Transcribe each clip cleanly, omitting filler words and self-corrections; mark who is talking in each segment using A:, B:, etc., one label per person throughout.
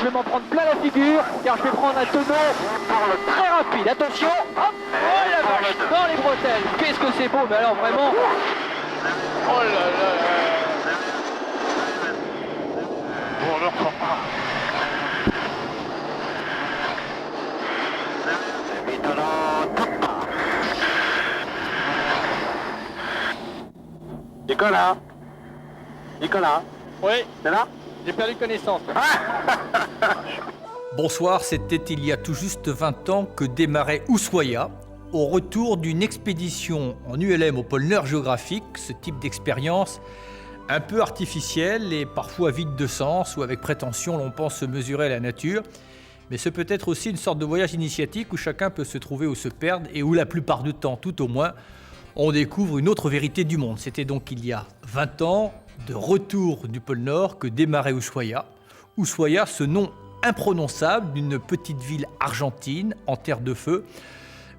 A: je vais m'en prendre plein la figure, car je vais prendre un tonneau très rapide. Attention, hop, oh la vache, dans les bretelles. Qu'est-ce que c'est beau, mais alors vraiment. Oh là là là.
B: Bon, alors, Nicolas. Nicolas.
A: Oui,
B: T'es là?
A: j'ai perdu connaissance.
C: Bonsoir, c'était il y a tout juste 20 ans que démarrait Ushuaïa, au retour d'une expédition en ULM au pôle Nord géographique, ce type d'expérience un peu artificielle et parfois vide de sens, où avec prétention l'on pense se mesurer à la nature, mais c'est peut-être aussi une sorte de voyage initiatique où chacun peut se trouver ou se perdre et où la plupart du temps, tout au moins, on découvre une autre vérité du monde. C'était donc il y a 20 ans, de retour du pôle Nord, que démarrait Ushuaïa. Ushuaïa, ce nom imprononçable d'une petite ville argentine en terre de feu,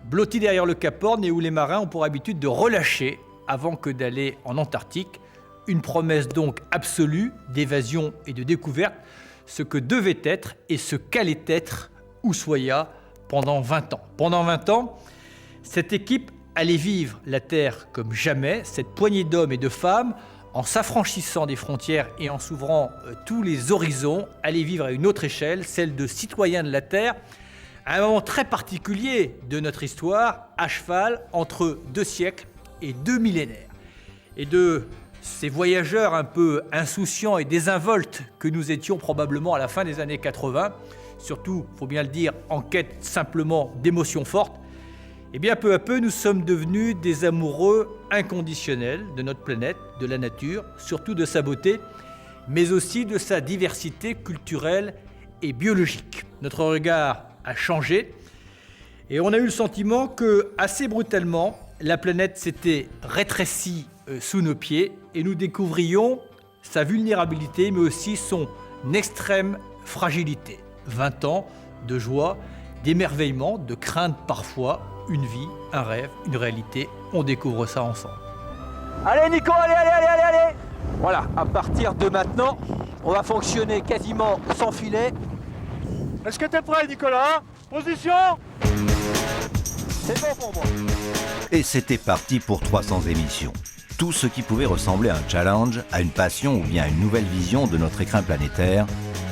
C: blottie derrière le Cap Horn et où les marins ont pour habitude de relâcher avant que d'aller en Antarctique. Une promesse donc absolue d'évasion et de découverte, ce que devait être et ce qu'allait être Ushuaïa pendant 20 ans. Pendant 20 ans, cette équipe allait vivre la Terre comme jamais, cette poignée d'hommes et de femmes, en s'affranchissant des frontières et en s'ouvrant tous les horizons, allait vivre à une autre échelle, celle de citoyens de la Terre, à un moment très particulier de notre histoire, à cheval entre 2 siècles et 2 millénaires. Et de ces voyageurs un peu insouciants et désinvoltes que nous étions probablement à la fin des années 80, surtout, il faut bien le dire, en quête simplement d'émotions fortes, et bien peu à peu nous sommes devenus des amoureux inconditionnels de notre planète, de la nature, surtout de sa beauté, mais aussi de sa diversité culturelle et biologique. Notre regard a changé et on a eu le sentiment que, assez brutalement, la planète s'était rétrécie sous nos pieds et nous découvrions sa vulnérabilité, mais aussi son extrême fragilité. 20 ans de joie, d'émerveillement, de crainte parfois, une vie, un rêve, une réalité. On découvre ça ensemble.
A: Allez Nico, allez. Voilà, à partir de maintenant, on va fonctionner quasiment sans filet.
B: est-ce que t'es prêt, Nicolas? Position!
A: C'est bon pour moi.
D: Et c'était parti pour 300 émissions. Tout ce qui pouvait ressembler à un challenge, à une passion ou bien à une nouvelle vision de notre écrin planétaire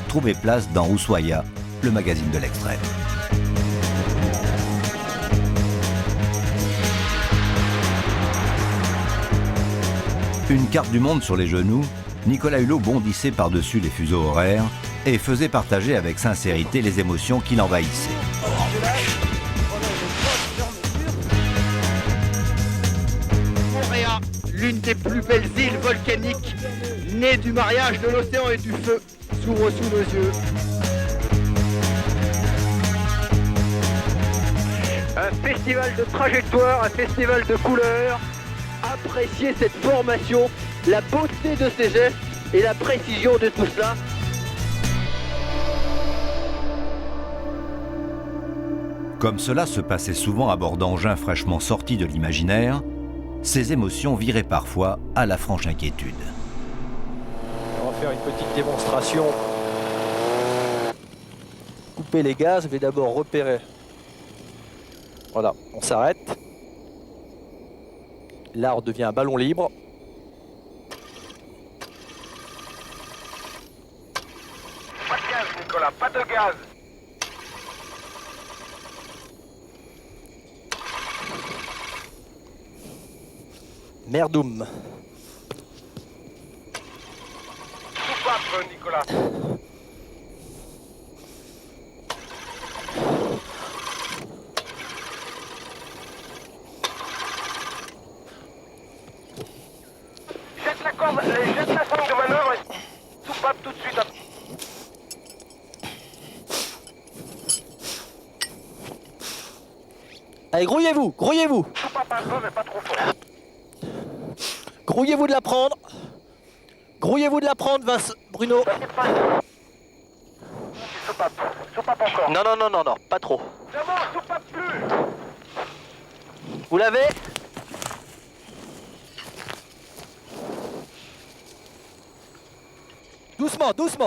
D: trouvait place dans Ushuaïa, le magazine de l'extrême. Une carte du monde sur les genoux, Nicolas Hulot bondissait par-dessus les fuseaux horaires et faisait partager avec sincérité les émotions qui l'envahissaient.
E: Moorea, l'une des plus belles îles volcaniques, née du mariage de l'océan et du feu, s'ouvre sous nos yeux. Un festival de trajectoire, un festival de couleurs. Appréciez cette formation, la beauté de ces gestes et la précision de tout cela.
D: Comme cela se passait souvent à bord d'engins fraîchement sortis de l'imaginaire, ces émotions viraient parfois à la franche inquiétude.
A: On va faire une petite démonstration. Couper les gaz, je vais d'abord repérer. Voilà, on s'arrête. Là, on devient un ballon libre.
B: Pas de gaz, Nicolas, pas de gaz!
A: Merdoum.
B: Soupape, Nicolas! Jette la corde, jette la sangle de manœuvre et soupape tout de suite.
A: Allez, grouillez-vous.
B: Soupape un peu, mais pas trop fort.
A: Grouillez-vous de la prendre. Vince, Bruno.
B: T'inquiète pas. Soupape encore.
A: Non, pas trop.
B: C'est bon, soupape plus!
A: Vous l'avez?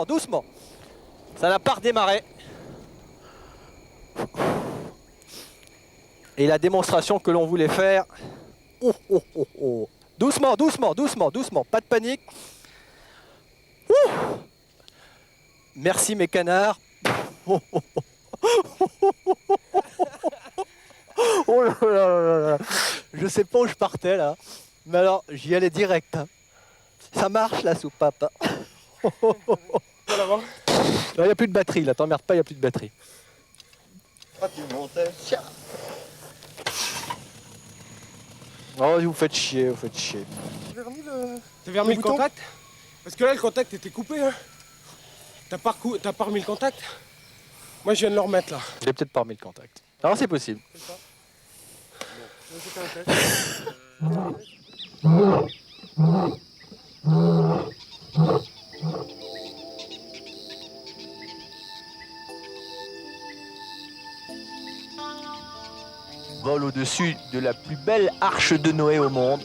A: Doucement. Ça n'a pas redémarré. Et la démonstration que l'on voulait faire... Oh, oh, oh, oh. Doucement, doucement, doucement, doucement, pas de panique. Ouh. Merci mes canards. Oh, oh, oh. Oh là là là là. Je sais pas où je partais là, mais alors j'y allais direct. Hein. Ça marche la soupape. Il n'y a plus de batterie là, t'emmerdes pas, il n'y a plus de batterie. Oh, vous faites chier, vous faites chier.
B: T'as vernis le contact? Parce que là, le contact était coupé. Hein. T'as pas remis le contact? Moi, je viens de le remettre là.
A: J'ai peut-être pas remis le contact. Alors c'est possible.
B: C'est ça.
A: Vole au-dessus de la plus belle arche de Noé au monde.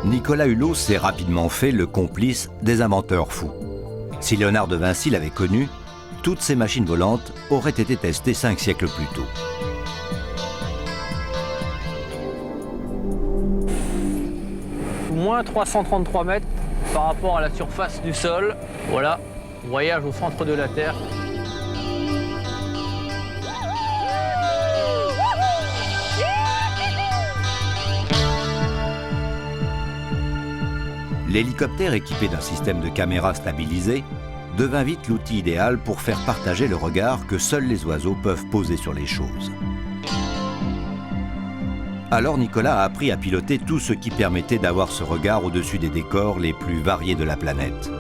D: Nicolas Hulot s'est rapidement fait le complice des inventeurs fous. Si Léonard de Vinci l'avait connu, toutes ces machines volantes auraient été testées 5 siècles plus tôt.
A: Moins 333 mètres par rapport à la surface du sol. Voilà, voyage au centre de la Terre.
D: L'hélicoptère équipé d'un système de caméras stabilisé devint vite l'outil idéal pour faire partager le regard que seuls les oiseaux peuvent poser sur les choses. Alors Nicolas a appris à piloter tout ce qui permettait d'avoir ce regard au-dessus des décors les plus variés de la planète.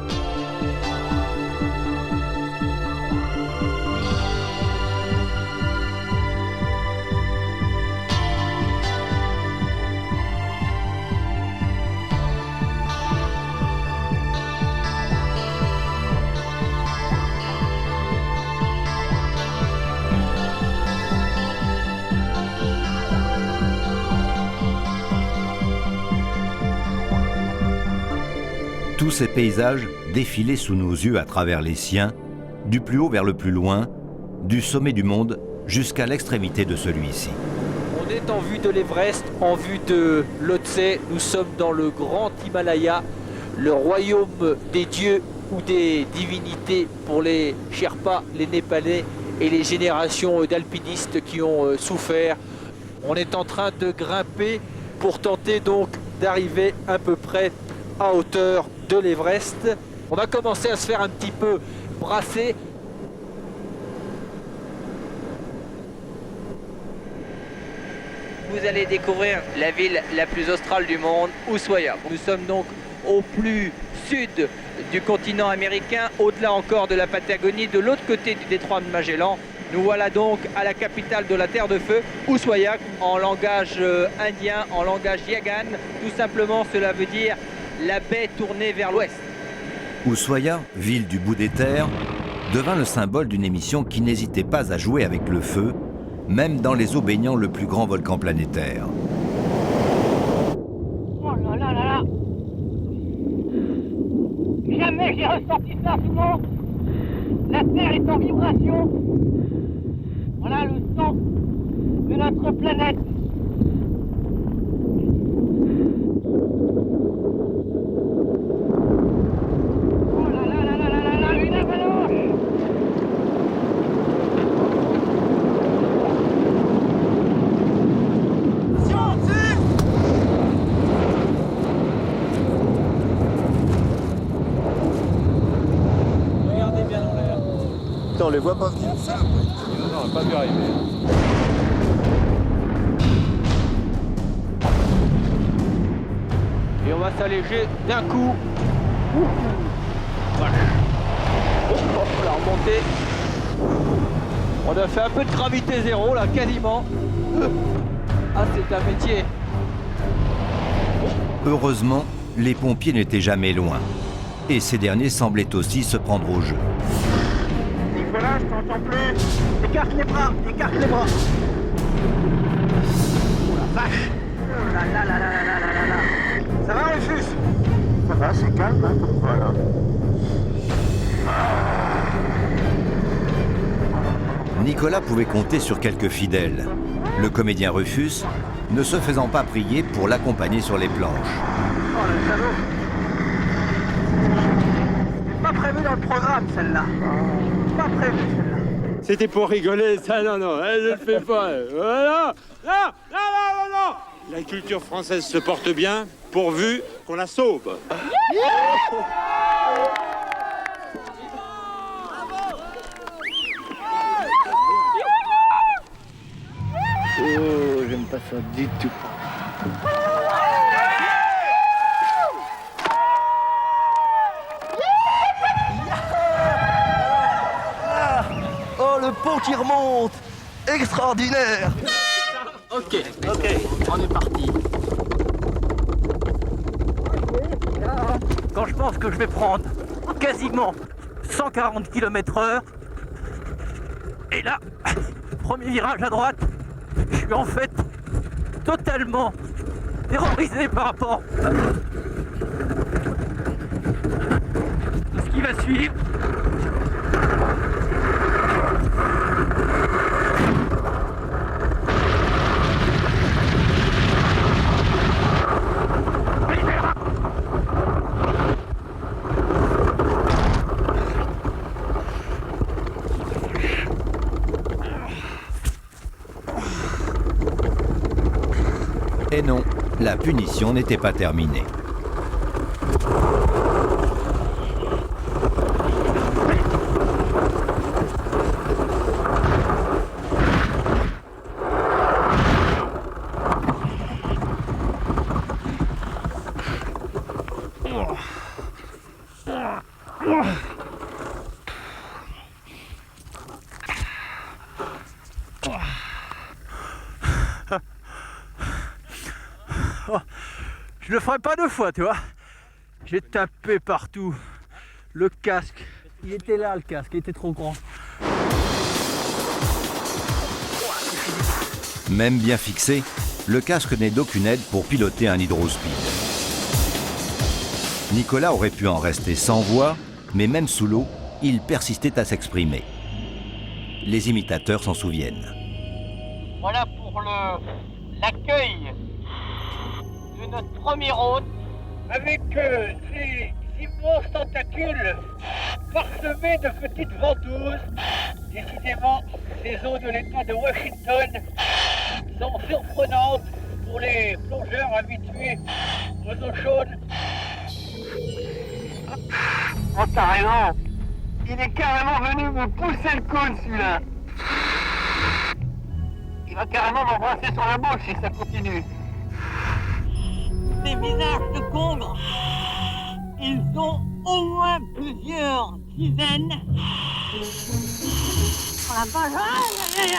D: Tous ces paysages défilaient sous nos yeux à travers les siens, du plus haut vers le plus loin, du sommet du monde jusqu'à l'extrémité de celui-ci.
A: On est en vue de l'Everest, en vue de l'Otse. Nous sommes dans le grand Himalaya, le royaume des dieux ou des divinités pour les Sherpas, les Népalais et les générations d'alpinistes qui ont souffert. On est en train de grimper pour tenter donc d'arriver à peu près à hauteur de l'Everest. On va commencer à se faire un petit peu brasser. Vous allez découvrir la ville la plus australe du monde, Ushuaia. Nous sommes donc au plus sud du continent américain, au-delà encore de la Patagonie, de l'autre côté du détroit de Magellan. Nous voilà donc à la capitale de la Terre de Feu, Ushuaia, en langage indien, en langage yagan. Tout simplement, cela veut dire la baie tournée vers l'ouest.
D: Ushuaia, ville du bout des terres, devint le symbole d'une émission qui n'hésitait pas à jouer avec le feu, même dans les eaux baignant le plus grand volcan planétaire.
F: Oh là là là là! Jamais j'ai ressenti ça, tout le monde! La Terre est en vibration! Voilà le sang de notre planète! Oh là là là là là là là! Une avalanche!
A: Regardez bien dans l'air.
G: Putain, on les voit pas venir.
A: Non, on n'a pas vu arriver. Et on va s'alléger d'un coup. Voilà. Oh, la remontée. On a fait un peu de gravité zéro là, quasiment. Ah, c'est un métier.
D: Heureusement, les pompiers n'étaient jamais loin. Et ces derniers semblaient aussi se prendre au jeu.
F: t'en plus. Écarte les bras, écarte les bras. Oh la vache. Oh là là là là là là là là. Ça va, Rufus?
G: Ça va, c'est calme, hein, comme voilà.
D: Nicolas pouvait compter sur quelques fidèles. Le comédien Rufus, ne se faisant pas prier pour l'accompagner sur les planches.
F: Oh le salaud. C'est pas prévu dans le programme, celle-là. Pas prévu, celle-là.
B: C'était pour rigoler, ça, non, non, je le fais pas. Voilà. Non, non, non, non, non. La culture française se porte bien, pourvu qu'on la sauve.
E: Oh, j'aime pas ça du tout.
H: Oh, le pont qui remonte! Extraordinaire!
A: Ok, on est parti. Quand je pense que je vais prendre quasiment 140 km/h, et là, premier virage à droite, je suis en fait totalement terrorisé par rapport à ce qui va suivre.
D: Et non, la punition n'était pas terminée.
C: Je le ferai pas deux fois, tu vois. J'ai tapé partout. Le casque, il était là, le casque, il était trop grand.
D: Même bien fixé, le casque n'est d'aucune aide pour piloter un hydrospeed. Nicolas aurait pu en rester sans voix, mais même sous l'eau, il persistait à s'exprimer. Les imitateurs s'en souviennent.
F: Voilà pour l'accueil de notre premier hôte avec ces immenses tentacules parsemés de petites ventouses. Décidément, ces eaux de l'État de Washington sont surprenantes pour les plongeurs habitués aux eaux chaudes. Oh, carrément! Il est carrément venu me pousser le cône, celui-là! Il va carrément m'embrasser sur la bouche si ça continue. Ces visages de congres, ils ont au moins plusieurs dizaines. Oh la vache! Aïe, aïe, aïe.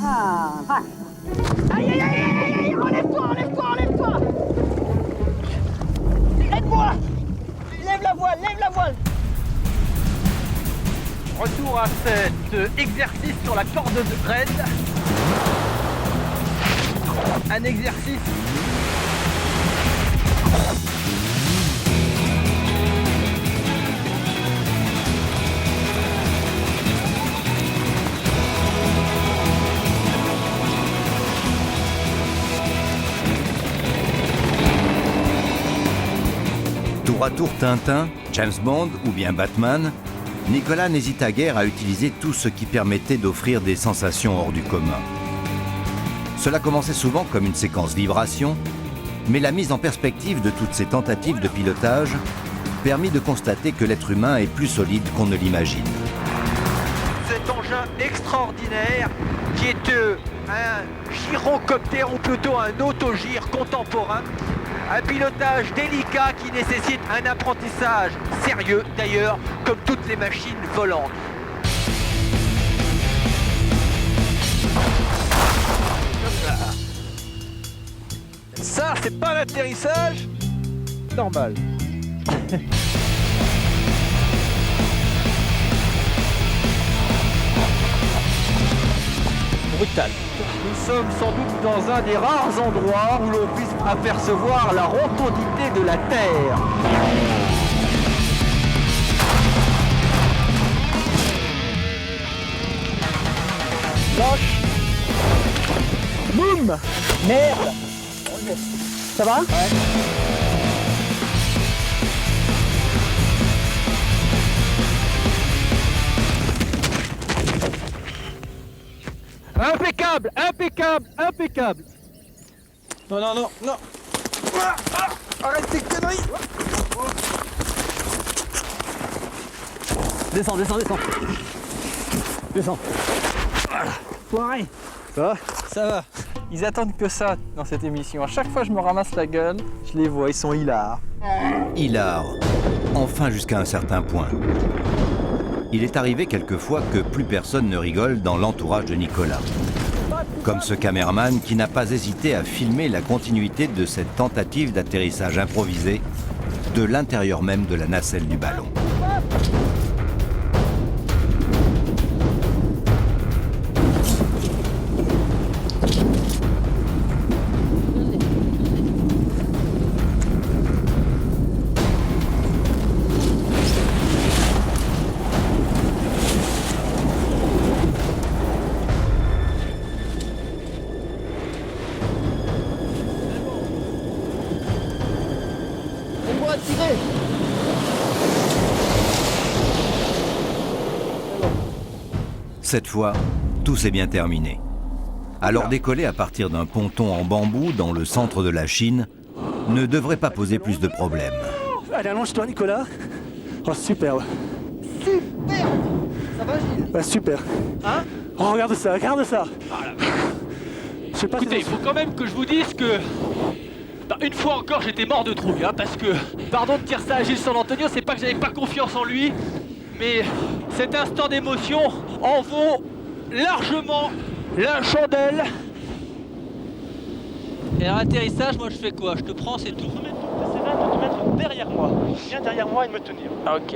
F: Ah, vache! Aïe, aïe, aïe, aïe, aïe, relève-toi, relève-toi, relève-toi! Aide-moi! Lève la voile, lève la voile!
A: Retour à cet exercice sur la corde de raide. Un exercice
D: Tour à tour Tintin, James Bond ou bien Batman, Nicolas n'hésita guère à utiliser tout ce qui permettait d'offrir des sensations hors du commun. Cela commençait souvent comme une séquence vibration, mais la mise en perspective de toutes ces tentatives de pilotage permit de constater que l'être humain est plus solide qu'on ne l'imagine.
A: cet engin extraordinaire qui est un gyrocoptère ou plutôt un autogire contemporain. Un pilotage délicat qui nécessite un apprentissage sérieux d'ailleurs, comme toutes les machines volantes. Ça, c'est pas l'atterrissage normal. brutal.
E: Nous sommes sans doute dans un des rares endroits où l'on puisse apercevoir la rotondité de la Terre. Lâche. Boum. Merde. Ça va? Ouais. Impeccable, impeccable, impeccable. Non, non, non, non. Arrête tes conneries. Descends, descends, descends. Descends. Voilà. Foiré. Ça va? Ça va. Ils attendent que ça dans cette émission. À chaque fois je me ramasse la gueule, je les vois, ils sont hilars.
D: Hilar, enfin jusqu'à un certain point. Il est arrivé quelquefois que plus personne ne rigole dans l'entourage de Nicolas. Comme ce caméraman qui n'a pas hésité à filmer la continuité de cette tentative d'atterrissage improvisé de l'intérieur même de la nacelle du ballon. Cette fois, tout s'est bien terminé. Alors décoller à partir d'un ponton en bambou dans le centre de la Chine ne devrait pas poser plus de problèmes.
I: Allez, allonge-toi Nicolas. Oh superbe.
H: Superbe. Ça va Gilles?
I: Ouais, super.
H: Hein?
I: Oh regarde ça, regarde ça. Je sais pas.
A: Écoutez, il faut quand même que je vous dise que... une fois encore, j'étais mort de trouille, hein, parce que... Pardon de dire ça à Gilles San Antonio, c'est pas que j'avais pas confiance en lui, mais cet instant d'émotion en vaut largement la chandelle. Et à l'atterrissage, moi je fais quoi? Je te prends, c'est tout.
I: J'essaierai de te mettre derrière moi. Viens derrière moi et me tenir.
A: Ah, ok.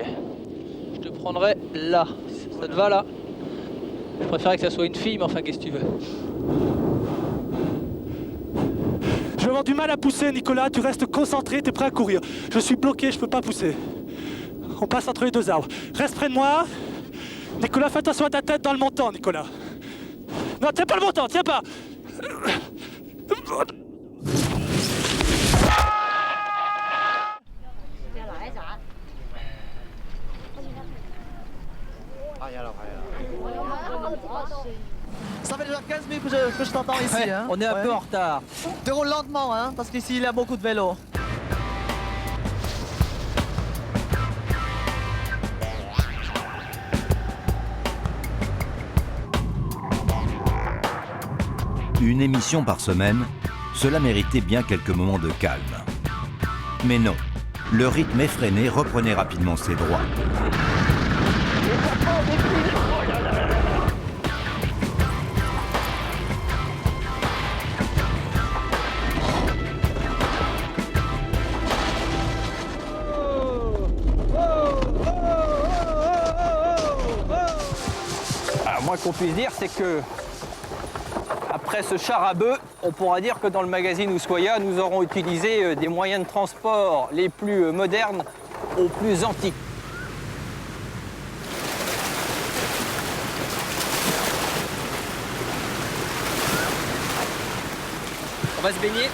A: Je te prendrai là. Ça te va là? Je préférais que ça soit une fille, mais enfin, qu'est-ce que tu veux?
I: Je vais avoir du mal à pousser Nicolas, tu restes concentré, t'es prêt à courir. Je suis bloqué, je peux pas pousser. On passe entre les deux arbres. Reste près de moi. Nicolas, fais attention à ta tête dans le montant, Nicolas. Non, tiens pas le montant, tiens pas.
H: Ça fait déjà 15 minutes que je t'entends ici.
A: Ouais,
H: hein.
A: on est un peu en retard.
H: Tu roules lentement, hein, parce qu'ici il y a beaucoup de vélos.
D: Une émission par semaine, cela méritait bien quelques moments de calme. Mais non, le rythme effréné reprenait rapidement ses droits.
A: Alors, moi, qu'on puisse dire, c'est que après ce char à bœuf, on pourra dire que dans le magazine Ushuaïa, nous aurons utilisé des moyens de transport les plus modernes aux plus antiques. On va se baigner.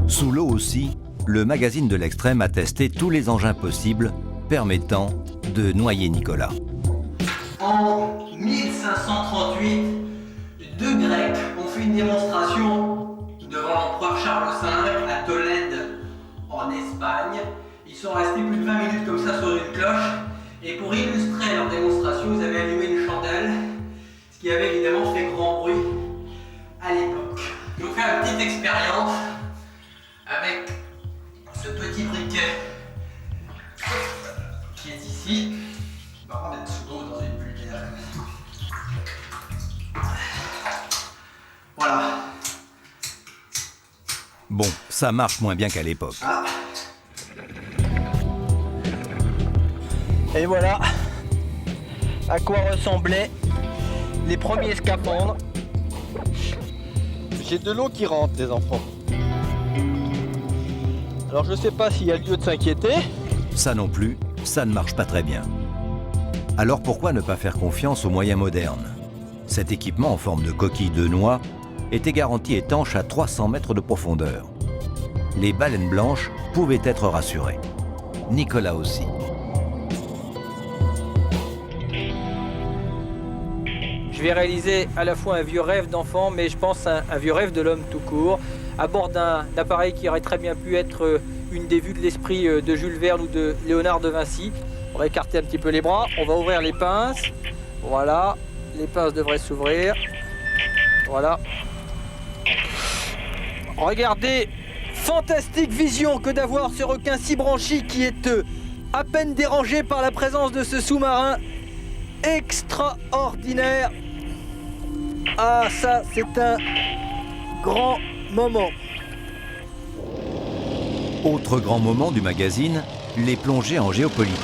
D: Sous l'eau aussi, le magazine de l'Extrême a testé tous les engins possibles permettant de noyer Nicolas.
J: En 1538, deux Grecs ont fait une démonstration devant l'empereur Charles V à Tolède, en Espagne. Ils sont restés plus de 20 minutes comme ça sur une cloche. Et pour illustrer leur démonstration, ils avaient allumé une chandelle, ce qui avait évidemment fait grand bruit à l'époque. Je vous fais une petite expérience avec ce petit briquet qui est ici. Par contre, d'être sous l'eau dans une bulle d'air comme ça. Voilà.
D: Bon, ça marche moins bien qu'à l'époque.
E: Et voilà à quoi ressemblaient les premiers scaphandres. J'ai de l'eau qui rentre, les enfants. Alors je sais pas s'il y a lieu de s'inquiéter.
D: Ça non plus, ça ne marche pas très bien. Alors pourquoi ne pas faire confiance aux moyens modernes? Cet équipement en forme de coquille de noix était garanti étanche à 300 mètres de profondeur. Les baleines blanches pouvaient être rassurées. Nicolas aussi.
C: Je vais réaliser à la fois un vieux rêve d'enfant, mais je pense un vieux rêve de l'homme tout court, à bord d'un appareil qui aurait très bien pu être une des vues de l'esprit de Jules Verne ou de Léonard de Vinci. On va écarter un petit peu les bras, on va ouvrir les pinces. Voilà, les pinces devraient s'ouvrir. Voilà. Regardez, fantastique vision que d'avoir ce requin si branchi qui est à peine dérangé par la présence de ce sous-marin. Extraordinaire. Ah, ça, c'est un grand moment.
D: Autre grand moment du magazine, les plongées en géopolitique.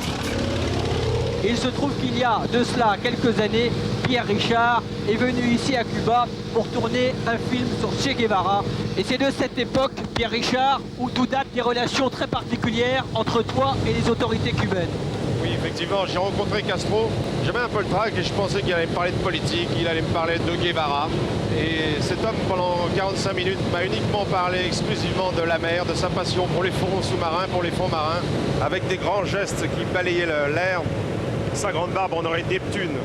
A: Il se trouve qu'il y a de cela quelques années, Pierre Richard est venu ici à Cuba pour tourner un film sur Che Guevara. Et c'est de cette époque, Pierre Richard, où tout date des relations très particulières entre toi et les autorités cubaines.
K: Oui, effectivement, j'ai rencontré Castro, j'avais un peu le trac et je pensais qu'il allait me parler de politique, il allait me parler de Guevara. Et cet homme, pendant 45 minutes, m'a uniquement parlé exclusivement de la mer, de sa passion pour les fonds sous-marins, pour les fonds marins, avec des grands gestes qui balayaient l'air. Sa grande barbe, on aurait Neptune.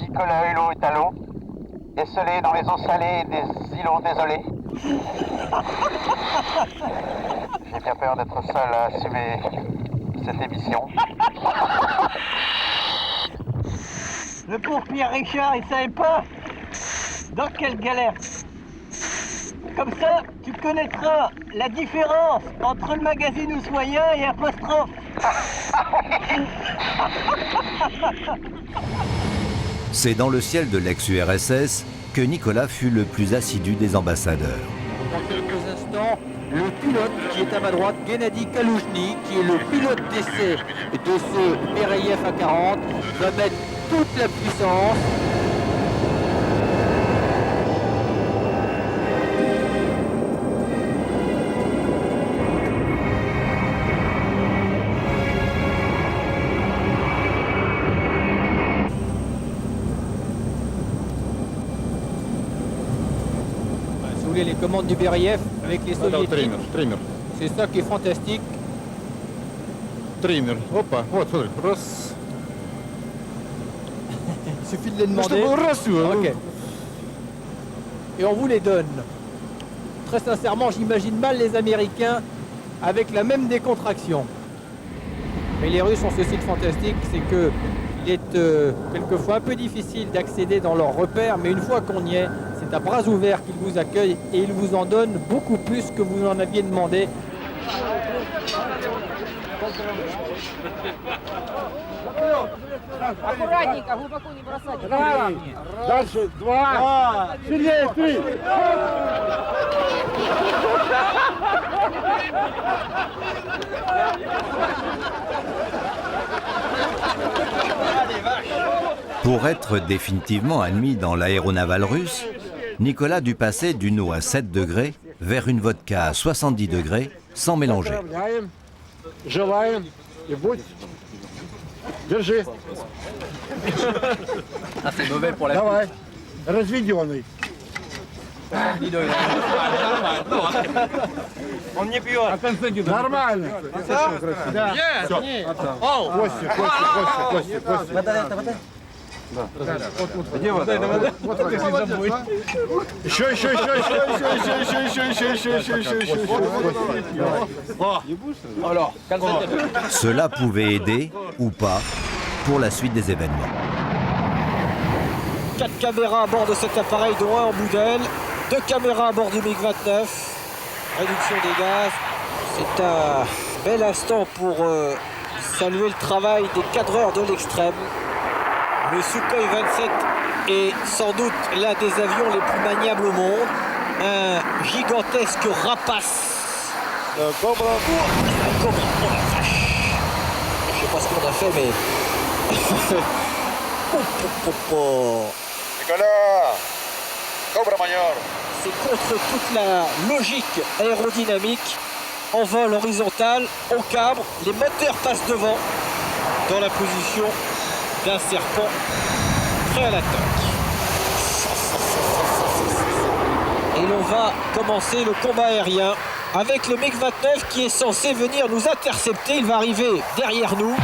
G: Nicolas Hulot est à l'eau, esselé dans les eaux salées des îlots désolés. J'ai bien peur d'être seul à assumer cette émission.
F: Le pauvre Pierre Richard, il savait pas dans quelle galère. Comme ça, tu connaîtras la différence entre le magazine Ushuaïa et Apostrophe.
D: C'est dans le ciel de l'ex-URSS que Nicolas fut le plus assidu des ambassadeurs.
A: Dans quelques instants, le pilote qui est à ma droite, Gennady Kaloujny, qui est le pilote d'essai de ce Bereyev A40, va mettre toute la puissance. Les commandes du Bereyev avec les soviétiques. C'est ça qui est fantastique.
L: Trimmer. Hoppa, вот, смотри. Раз.
A: Il suffit de les demander. Okay. Et on vous les donne. Très sincèrement, j'imagine mal les Américains avec la même décontraction. Mais les Russes ont ceci de fantastique, c'est que il est quelquefois un peu difficile d'accéder dans leurs repères, mais une fois qu'on y est, c'est à bras ouverts qu'ils vous accueillent et ils vous en donnent beaucoup plus que vous en aviez demandé.
F: Аккуратненько, глубоко не бросайте.
B: Дальше, 2, сильнее, 3.
D: Pour être définitivement admis dans l'aéronavale russe, Nicolas dut passer d'une eau à 7 degrés vers une vodka à 70 degrés sans mélanger.
B: Желаем и будь. Держи.
E: Ah, c'est mauvais pour la
B: Давай. Разведенный.
E: On n'y est plus.
B: Нормально.
E: Да.
B: Костя. Где вода? Еще.
D: Cela pouvait aider, ou pas, pour la suite des événements.
A: 4 caméras à bord de cet appareil, dont un en boudelle, 2 caméras à bord du MiG-29, réduction des gaz. C'est un bel instant pour saluer le travail des cadreurs de l'Extrême. Le Sukhoi 27 est sans doute l'un des avions les plus maniables au monde. Un gigantesque rapace. Un Cobra. Oh la vache. pas ce qu'on a fait, mais...
L: Nicolas, Cobra Major.
A: C'est contre toute la logique aérodynamique. En vol horizontal, on cabre, les moteurs passent devant, dans la position d'un serpent prêt à l'attaque. Et l'on va commencer le combat aérien avec le MiG-29 qui est censé venir nous intercepter. Il va arriver derrière nous.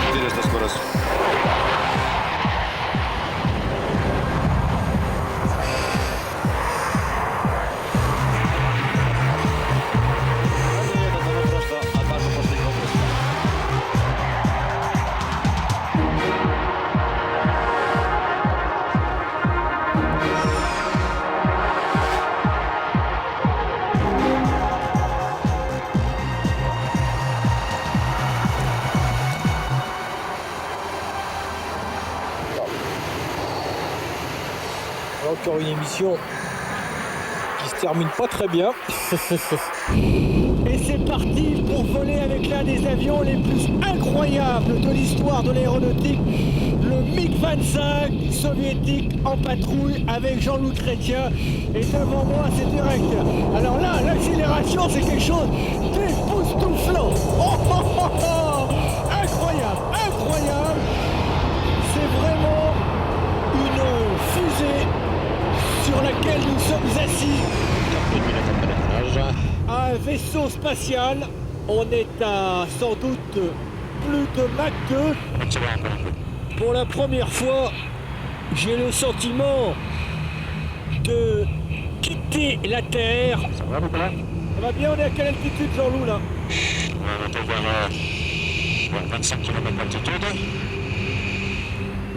A: Encore une émission qui se termine pas très bien.
F: Et c'est parti pour voler avec l'un des avions les plus incroyables de l'histoire de l'aéronautique, le MiG-25 soviétique en patrouille avec Jean-Loup Chrétien. Et devant moi, c'est direct. Alors là, l'accélération, c'est quelque chose d'époustouflant. Oh, oh, oh, oh. Incroyable, incroyable. C'est vraiment une fusée sur laquelle nous sommes assis. Un vaisseau spatial. On est à sans doute plus de Mach 2. Pour la première fois, j'ai le sentiment de quitter la Terre. Ça va bien, on est à quelle altitude, Jean-Loup, là?
L: On peut voir 25 km d'altitude.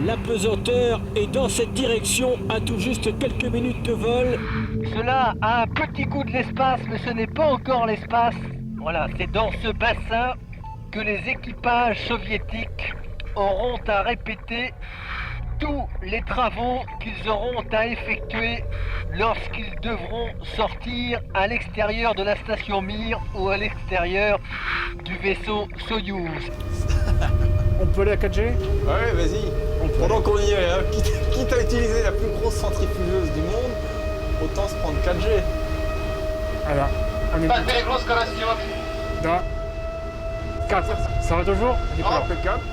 F: L'apesanteur est dans cette direction à tout juste quelques minutes de vol.
M: Cela a un petit goût de l'espace, mais ce n'est pas encore l'espace. Voilà, c'est dans ce bassin que les équipages soviétiques auront à répéter tous les travaux qu'ils auront à effectuer lorsqu'ils devront sortir à l'extérieur de la station Mir ou à l'extérieur du vaisseau Soyouz.
E: On peut aller à 4G?
N: Ouais, vas-y. Pendant qu'on y est, hein, quitte à utiliser la plus grosse centrifugeuse du monde, autant se prendre 4G.
E: Alors, on est... Da. 4. Ça va toujours?
N: Nicolas, impeccable.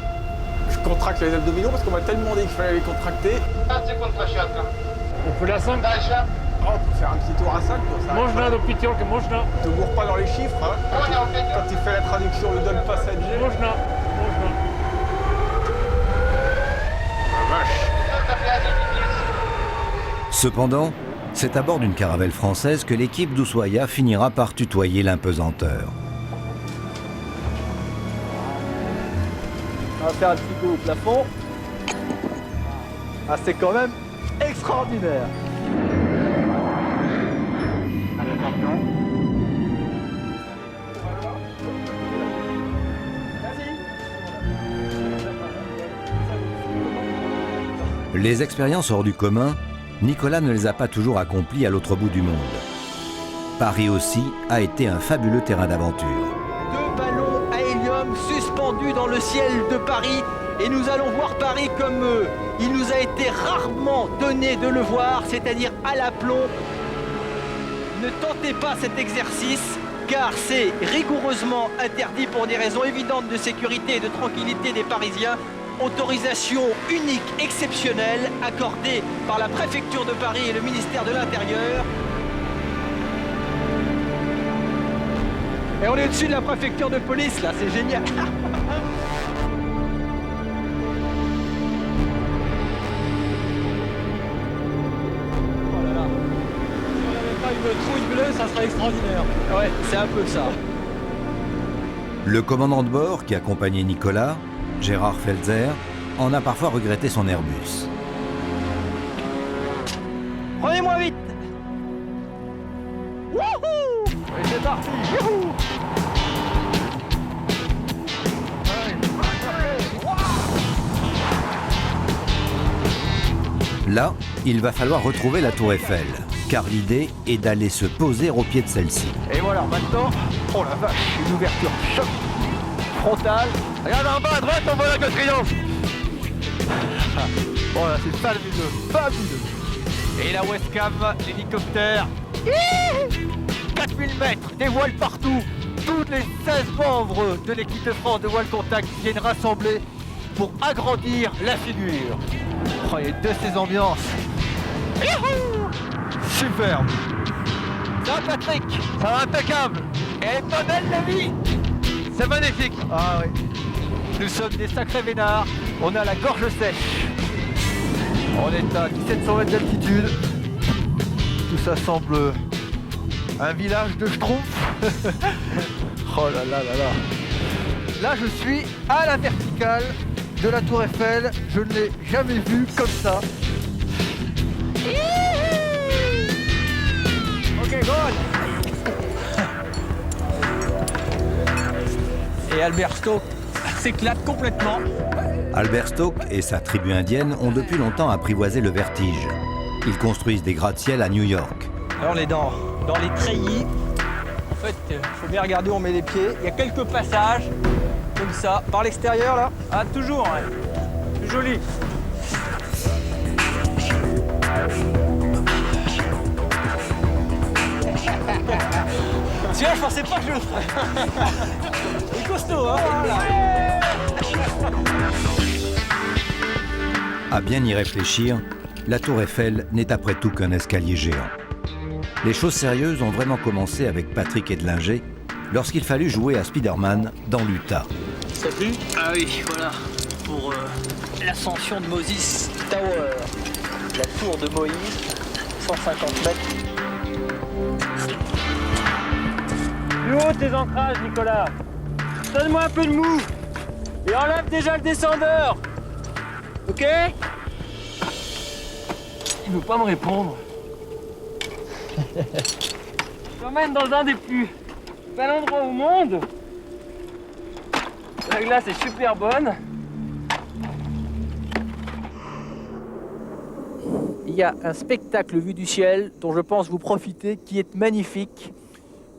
N: Je contracte les abdominaux parce qu'on m'a tellement dit qu'il fallait les contracter.
E: On peut aller à 5?
N: Oh, on peut faire un petit tour à 5.
E: Можно до пятерки, можно.
N: Ne te bourre pas dans les chiffres. Hein. Quand tu fais la traduction, ne donne pas 7G.
E: Можно.
D: Cependant, c'est à bord d'une caravelle française que l'équipe d'Ushuaïa finira par tutoyer l'impesanteur.
E: On va faire un petit coup au plafond. Ah, c'est quand même extraordinaire.
D: Les expériences hors du commun, Nicolas ne les a pas toujours accomplies à l'autre bout du monde. Paris aussi a été un fabuleux terrain d'aventure.
A: 2 ballons à hélium suspendus dans le ciel de Paris et nous allons voir Paris comme il nous a été rarement donné de le voir, c'est-à-dire à l'aplomb. Ne tentez pas cet exercice car c'est rigoureusement interdit pour des raisons évidentes de sécurité et de tranquillité des Parisiens. Autorisation unique, exceptionnelle, accordée par la préfecture de Paris et le ministère de l'Intérieur. Et on est au-dessus de la préfecture de police, là, c'est génial. Oh là là.
E: Si on n'avait pas une trouille bleue, ça serait extraordinaire.
A: Ouais, c'est un peu ça.
D: Le commandant de bord qui accompagnait Nicolas, Gérard Felzer, en a parfois regretté son Airbus.
A: Prenez-moi vite.
E: Wouhou! Et c'est parti! Youhou!
D: Là, il va falloir retrouver la tour Eiffel, car l'idée est d'aller se poser au pied de celle-ci.
A: Et voilà, maintenant, oh la vache, une ouverture choc. frontale. Regarde en bas à droite, on voit l'Arc de Triomphe. Voilà, c'est fabuleux. Et la Westcam, l'hélicoptère. 4000 mètres, des voiles partout. Toutes les 16 membres de l'équipe de France de voile contact viennent rassembler pour agrandir la figure. Oh, il y a de ces ambiances. Youhou, superbe. Ça va Patrick? Ça va impeccable. Elle est pas belle la vie. C'est magnifique. Ah oui. Nous sommes des sacrés vénards. On a la gorge sèche. On est à 1700 mètres d'altitude. Tout ça semble un village de Schtroumpfs. Oh là là là là. Là je suis à la verticale de la Tour Eiffel. Je ne l'ai jamais vu comme ça. Ok, go on. Et Albert Stokes s'éclate complètement.
D: Albert Stokes et sa tribu indienne ont depuis longtemps apprivoisé le vertige. Ils construisent des gratte-ciel à New York.
E: Alors on est dans les treillis. En fait, il faut bien regarder où on met les pieds. Il y a quelques passages, comme ça. Par l'extérieur, là. Ah, toujours, ouais. C'est joli. Celui-là, je pensais pas que je le ferais. Il est costaud, hein.
D: À bien y réfléchir, la Tour Eiffel n'est après tout qu'un escalier géant. Les choses sérieuses ont vraiment commencé avec Patrick Edlinger lorsqu'il fallut jouer à Spider-Man dans l'Utah.
E: Ça pue? Ah oui, voilà, pour l'ascension de Moses Tower, la tour de Moïse, 150 mètres.
I: Plus haut tes ancrages, Nicolas. Donne-moi un peu de mou. Et enlève déjà le descendeur. Ok? Il veut pas me répondre. Je m'emmène dans un des plus bels endroits au monde. La glace est super bonne.
A: Il y a un spectacle vu du ciel dont je pense vous profiter qui est magnifique.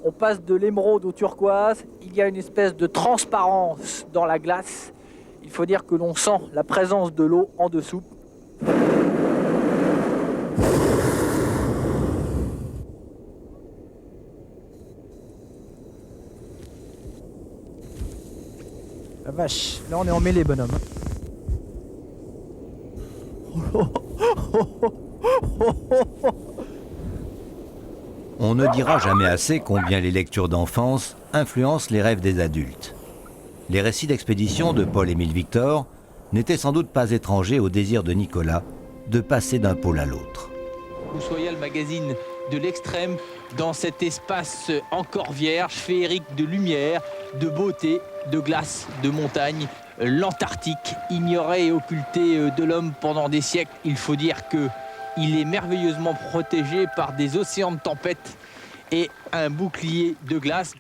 A: On passe de l'émeraude au turquoise, il y a une espèce de transparence dans la glace. Il faut dire que l'on sent la présence de l'eau en dessous.
E: La vache, là on est emmêlé, bonhomme.
D: On ne dira jamais assez combien les lectures d'enfance influencent les rêves des adultes. Les récits d'expédition de Paul-Émile Victor n'étaient sans doute pas étrangers au désir de Nicolas de passer d'un pôle à l'autre.
A: Ushuaïa, le magazine de l'extrême, dans cet espace encore vierge, féerique de lumière, de beauté, de glace, de montagne, l'Antarctique, ignoré et occulté de l'homme pendant des siècles. Il faut dire qu'il est merveilleusement protégé par des océans de tempête et un bouclier de glace.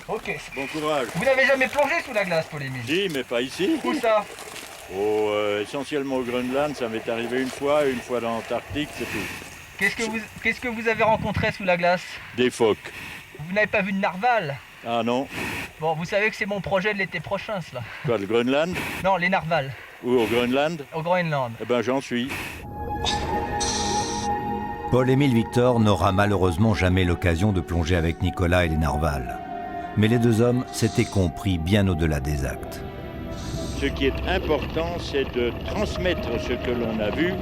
B: Ok. Bon courage.
F: Vous n'avez jamais plongé sous la glace, Paul-Émile?
B: Si, mais pas ici.
F: Où ça?
B: Essentiellement au Groenland, ça m'est arrivé une fois dans l'Antarctique, c'est tout.
F: Qu'est-ce que vous avez rencontré sous la glace?
B: Des phoques.
F: Vous n'avez pas vu de narval?
B: Ah non.
F: Bon, vous savez que c'est mon projet de l'été prochain, cela.
B: Quoi, le Groenland?
F: Non, les narvals.
B: Où, au Groenland?
F: Au Groenland.
B: Eh ben, j'en suis.
D: Paul-Émile Victor n'aura malheureusement jamais l'occasion de plonger avec Nicolas et les narvals. Mais les deux hommes s'étaient compris bien au-delà des actes.
B: Ce qui est important, c'est de transmettre ce que l'on a vu,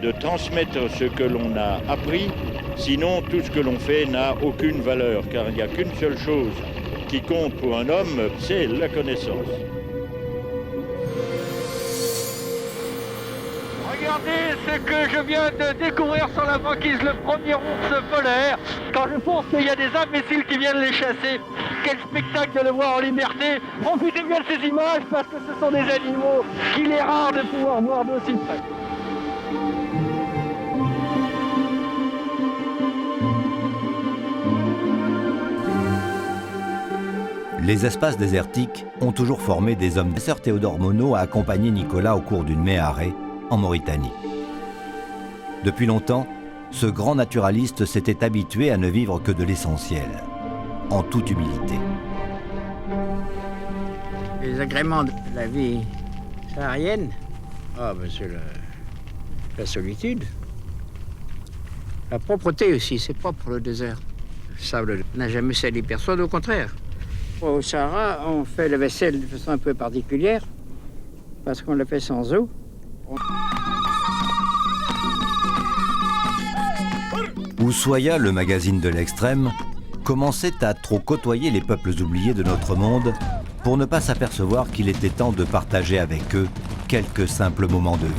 B: de transmettre ce que l'on a appris. Sinon, tout ce que l'on fait n'a aucune valeur, car il n'y a qu'une seule chose qui compte pour un homme, c'est la connaissance.
F: Regardez ce que je viens de découvrir sur la banquise, le premier ours polaire. Quand je pense qu'il y a des imbéciles qui viennent les chasser, quel spectacle de le voir en liberté. Profitez bien de ces images parce que ce sont des animaux qu'il est rare de pouvoir voir d'aussi près.
D: Les espaces désertiques ont toujours formé des hommes. Sœur Théodore Monod a accompagné Nicolas au cours d'une méharée en Mauritanie. Depuis longtemps, ce grand naturaliste s'était habitué à ne vivre que de l'essentiel, en toute humilité.
O: Les agréments de la vie saharienne, c'est la solitude. La propreté aussi, c'est propre le désert. Le sable n'a jamais sali personne, au contraire. Au Sahara, on fait la vaisselle de façon un peu particulière, parce qu'on la fait sans eau.
D: Ushuaïa, le magazine de l'extrême, commençait à trop côtoyer les peuples oubliés de notre monde pour ne pas s'apercevoir qu'il était temps de partager avec eux quelques simples moments de vie.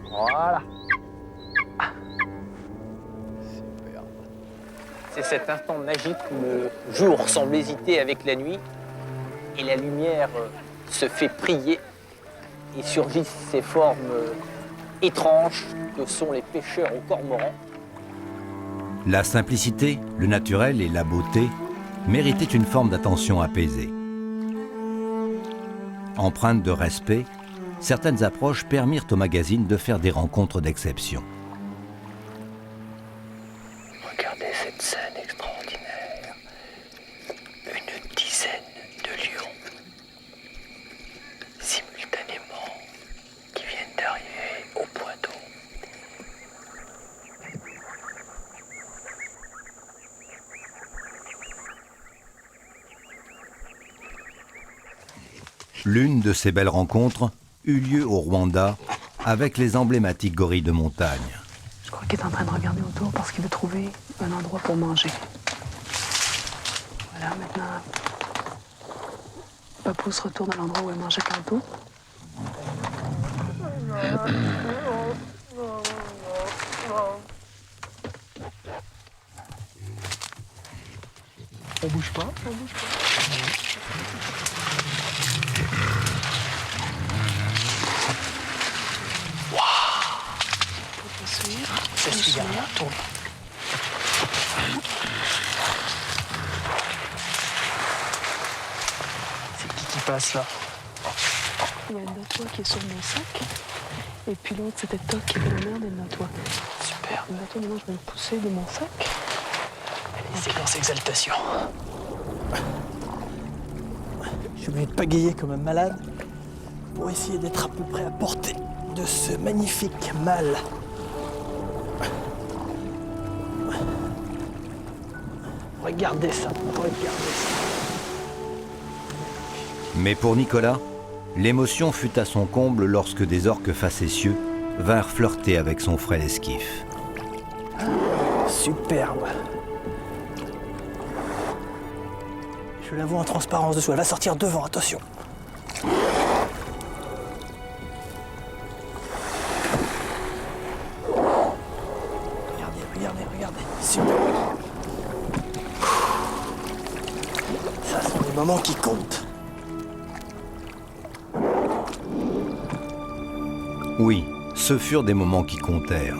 E: Voilà. C'est cet instant magique où le jour semble hésiter avec la nuit et la lumière se fait prier et surgissent ces formes étranges que sont les pêcheurs au cormoran.
D: La simplicité, le naturel et la beauté méritaient une forme d'attention apaisée. Empreintes de respect, certaines approches permirent au magazine de faire des rencontres d'exception.
P: Regardez cette scène extraordinaire. Une dizaine de lions, simultanément, qui viennent d'arriver au point d'eau.
D: L'une de ces belles rencontres eut lieu au Rwanda avec les emblématiques gorilles de montagne.
Q: Je crois qu'il est en train de regarder autour parce qu'il veut trouver un endroit pour manger. Voilà, maintenant, Papou se retourne à l'endroit où elle mangeait tantôt.
E: On bouge pas, on bouge pas.
Q: Je suis derrière toi.
E: C'est qui passe là?
Q: Il y a une notoie qui est sur mon sac. Et puis l'autre, c'était Toc qui était la mère des notoies.
E: Super.
Q: Maintenant, je vais le pousser de mon sac.
E: Allez, séquence exaltation. Je vais être pagayer comme un malade pour essayer d'être à peu près à portée de ce magnifique mâle. Regardez ça, regardez ça.
D: Mais pour Nicolas, l'émotion fut à son comble lorsque des orques facétieux vinrent flirter avec son frêle esquif.
E: Superbe. Je la vois en transparence dessous. Elle va sortir devant, attention. Regardez. Super. Ça sont des moments qui comptent.
D: Oui, ce furent des moments qui comptèrent.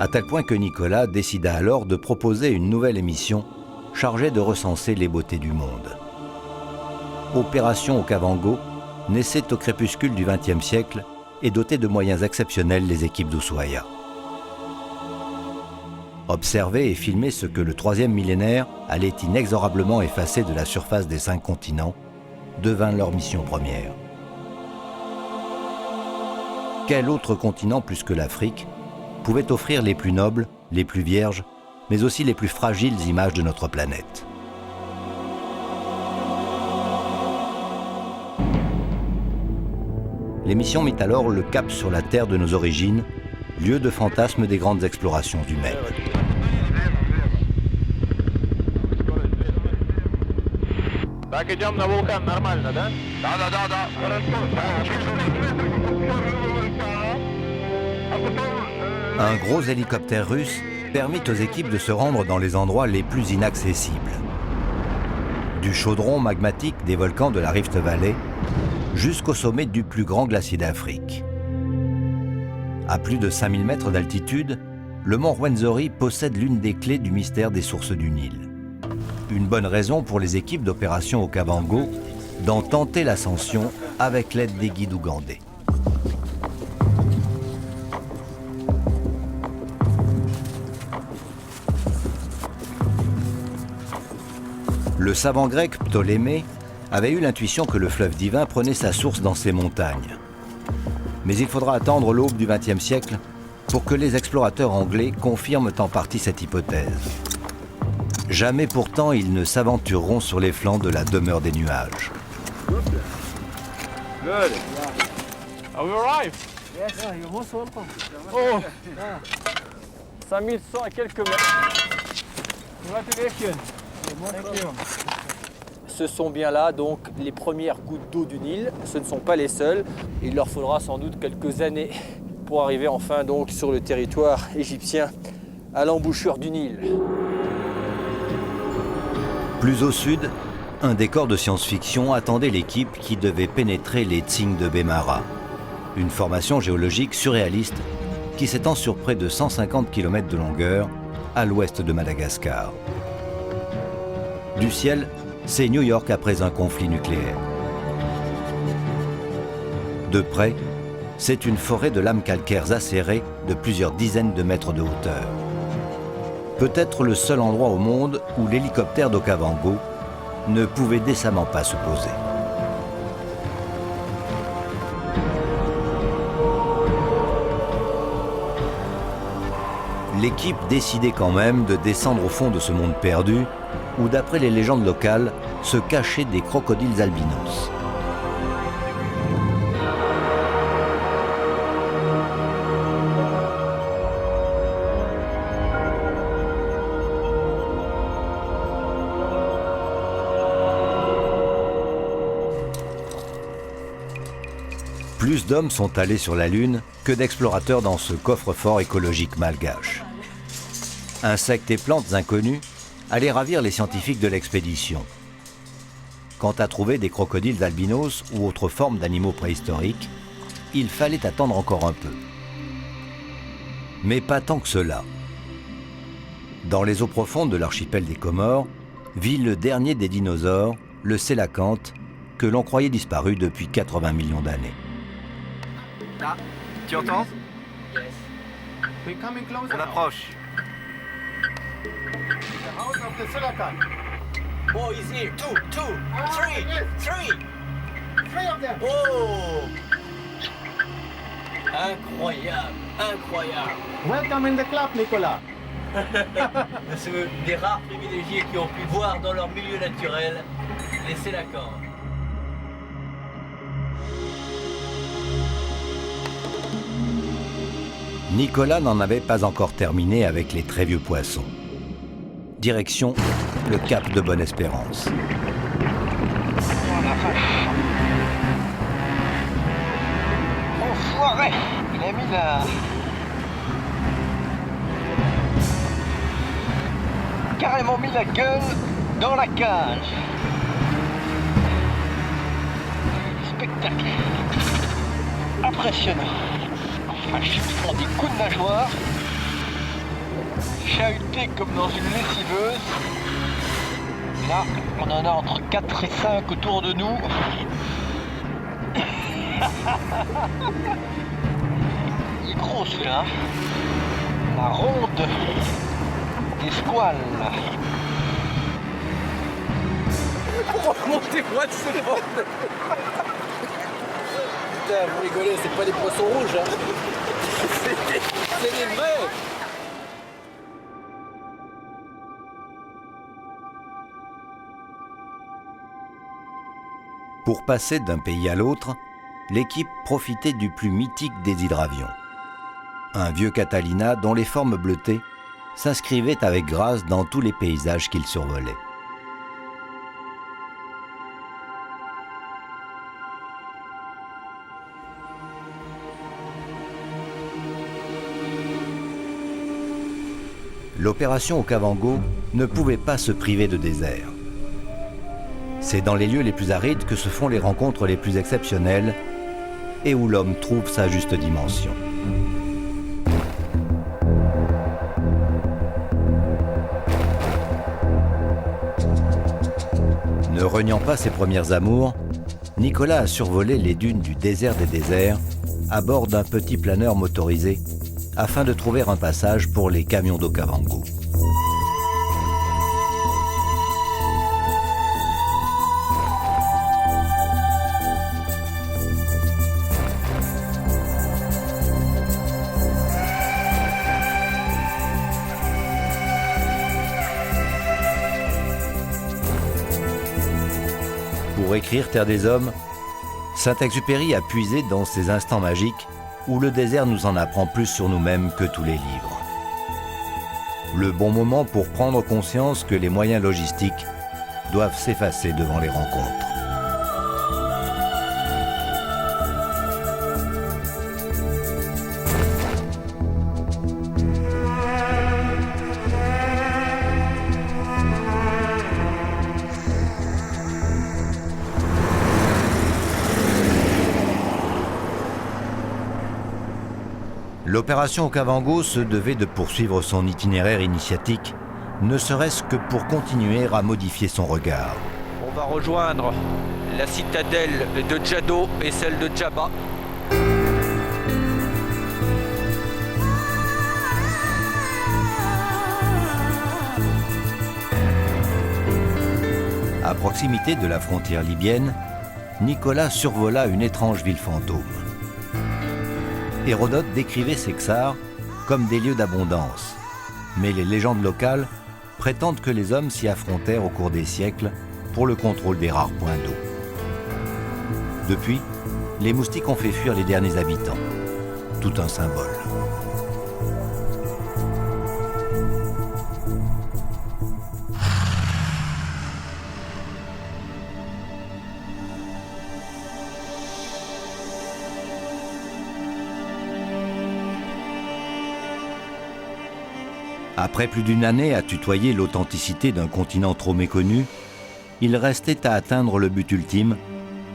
D: À tel point que Nicolas décida alors de proposer une nouvelle émission chargée de recenser les beautés du monde. Opération Okavango naissait au crépuscule du XXe siècle et dotait de moyens exceptionnels les équipes d'Ushuaïa. Observer et filmer ce que le troisième millénaire allait inexorablement effacer de la surface des 5 continents devint leur mission première. Quel autre continent plus que l'Afrique pouvait offrir les plus nobles, les plus vierges, mais aussi les plus fragiles images de notre planète? L'émission mit alors le cap sur la terre de nos origines, lieu de fantasme des grandes explorations humaines. Un gros hélicoptère russe permit aux équipes de se rendre dans les endroits les plus inaccessibles. Du chaudron magmatique des volcans de la Rift Valley jusqu'au sommet du plus grand glacier d'Afrique. À plus de 5000 mètres d'altitude, le mont Rwenzori possède l'une des clés du mystère des sources du Nil. Une bonne raison pour les équipes d'opération Okavango d'en tenter l'ascension avec l'aide des guides ougandais. Le savant grec Ptolémée avait eu l'intuition que le fleuve divin prenait sa source dans ces montagnes. Mais il faudra attendre l'aube du XXe siècle pour que les explorateurs anglais confirment en partie cette hypothèse. Jamais pourtant ils ne s'aventureront sur les flancs de la demeure des nuages.
N: Good. Are we arrived?
F: Yes, you're most welcome.
N: Oh! 5100 à quelques mètres. Congratulations. Thank you.
E: Ce sont bien là donc les premières gouttes d'eau du Nil. Ce ne sont pas les seules. Il leur faudra sans doute quelques années pour arriver enfin donc sur le territoire égyptien à l'embouchure du Nil.
D: Plus au sud, un décor de science-fiction attendait l'équipe qui devait pénétrer les Tsing de Bémara, une formation géologique surréaliste qui s'étend sur près de 150 km de longueur à l'ouest de Madagascar. Du ciel, c'est New York après un conflit nucléaire. De près, c'est une forêt de lames calcaires acérées de plusieurs dizaines de mètres de hauteur. Peut-être le seul endroit au monde où l'hélicoptère d'Okavango ne pouvait décemment pas se poser. L'équipe décidait quand même de descendre au fond de ce monde perdu où, d'après les légendes locales, se cachaient des crocodiles albinos. Plus d'hommes sont allés sur la Lune que d'explorateurs dans ce coffre-fort écologique malgache. Insectes et plantes inconnus allaient ravir les scientifiques de l'expédition. Quant à trouver des crocodiles albinos ou autres formes d'animaux préhistoriques, il fallait attendre encore un peu. Mais pas tant que cela. Dans les eaux profondes de l'archipel des Comores, vit le dernier des dinosaures, le sélacanthe, que l'on croyait disparu depuis 80 millions d'années.
R: Là, tu entends? On approche.
F: Oh, he's here. Three of them. Oh! Incroyable.
R: Welcome in the club, Nicolas.
F: C'est des rares privilégiés qui ont pu voir dans leur milieu naturel les sélacanthes.
D: Nicolas n'en avait pas encore terminé avec les très vieux poissons. Direction le cap de Bonne-Espérance.
M: Enfoiré! Il a mis carrément mis la gueule dans la cage. Spectacle. Impressionnant. Enfin, ils font des coups de nageoire. Chahutés comme dans une lessiveuse. Là, on en a entre 4 et 5 autour de nous. Il est gros celui-là. La ronde des squales.
A: Remontez-moi de ce bord. Putain, vous rigolez, c'est pas des poissons rouges, hein. C'est des vrais.
D: Pour passer d'un pays à l'autre, l'équipe profitait du plus mythique des hydravions. Un vieux Catalina dont les formes bleutées s'inscrivaient avec grâce dans tous les paysages qu'il survolait. L'opération Okavango ne pouvait pas se priver de désert. C'est dans les lieux les plus arides que se font les rencontres les plus exceptionnelles et où l'homme trouve sa juste dimension. Ne reniant pas ses premières amours, Nicolas a survolé les dunes du désert des déserts à bord d'un petit planeur motorisé afin de trouver un passage pour les camions d'Okavango. Pour écrire Terre des Hommes, Saint-Exupéry a puisé dans ces instants magiques où le désert nous en apprend plus sur nous-mêmes que tous les livres. Le bon moment pour prendre conscience que les moyens logistiques doivent s'effacer devant les rencontres. L'opération Okavango se devait de poursuivre son itinéraire initiatique, ne serait-ce que pour continuer à modifier son regard.
A: On va rejoindre la citadelle de Djado et celle de Djaba.
D: À proximité de la frontière libyenne, Nicolas survola une étrange ville fantôme. Hérodote décrivait ces Ksars comme des lieux d'abondance, mais les légendes locales prétendent que les hommes s'y affrontèrent au cours des siècles pour le contrôle des rares points d'eau. Depuis, les moustiques ont fait fuir les derniers habitants. Tout un symbole. Après plus d'une année à tutoyer l'authenticité d'un continent trop méconnu, il restait à atteindre le but ultime,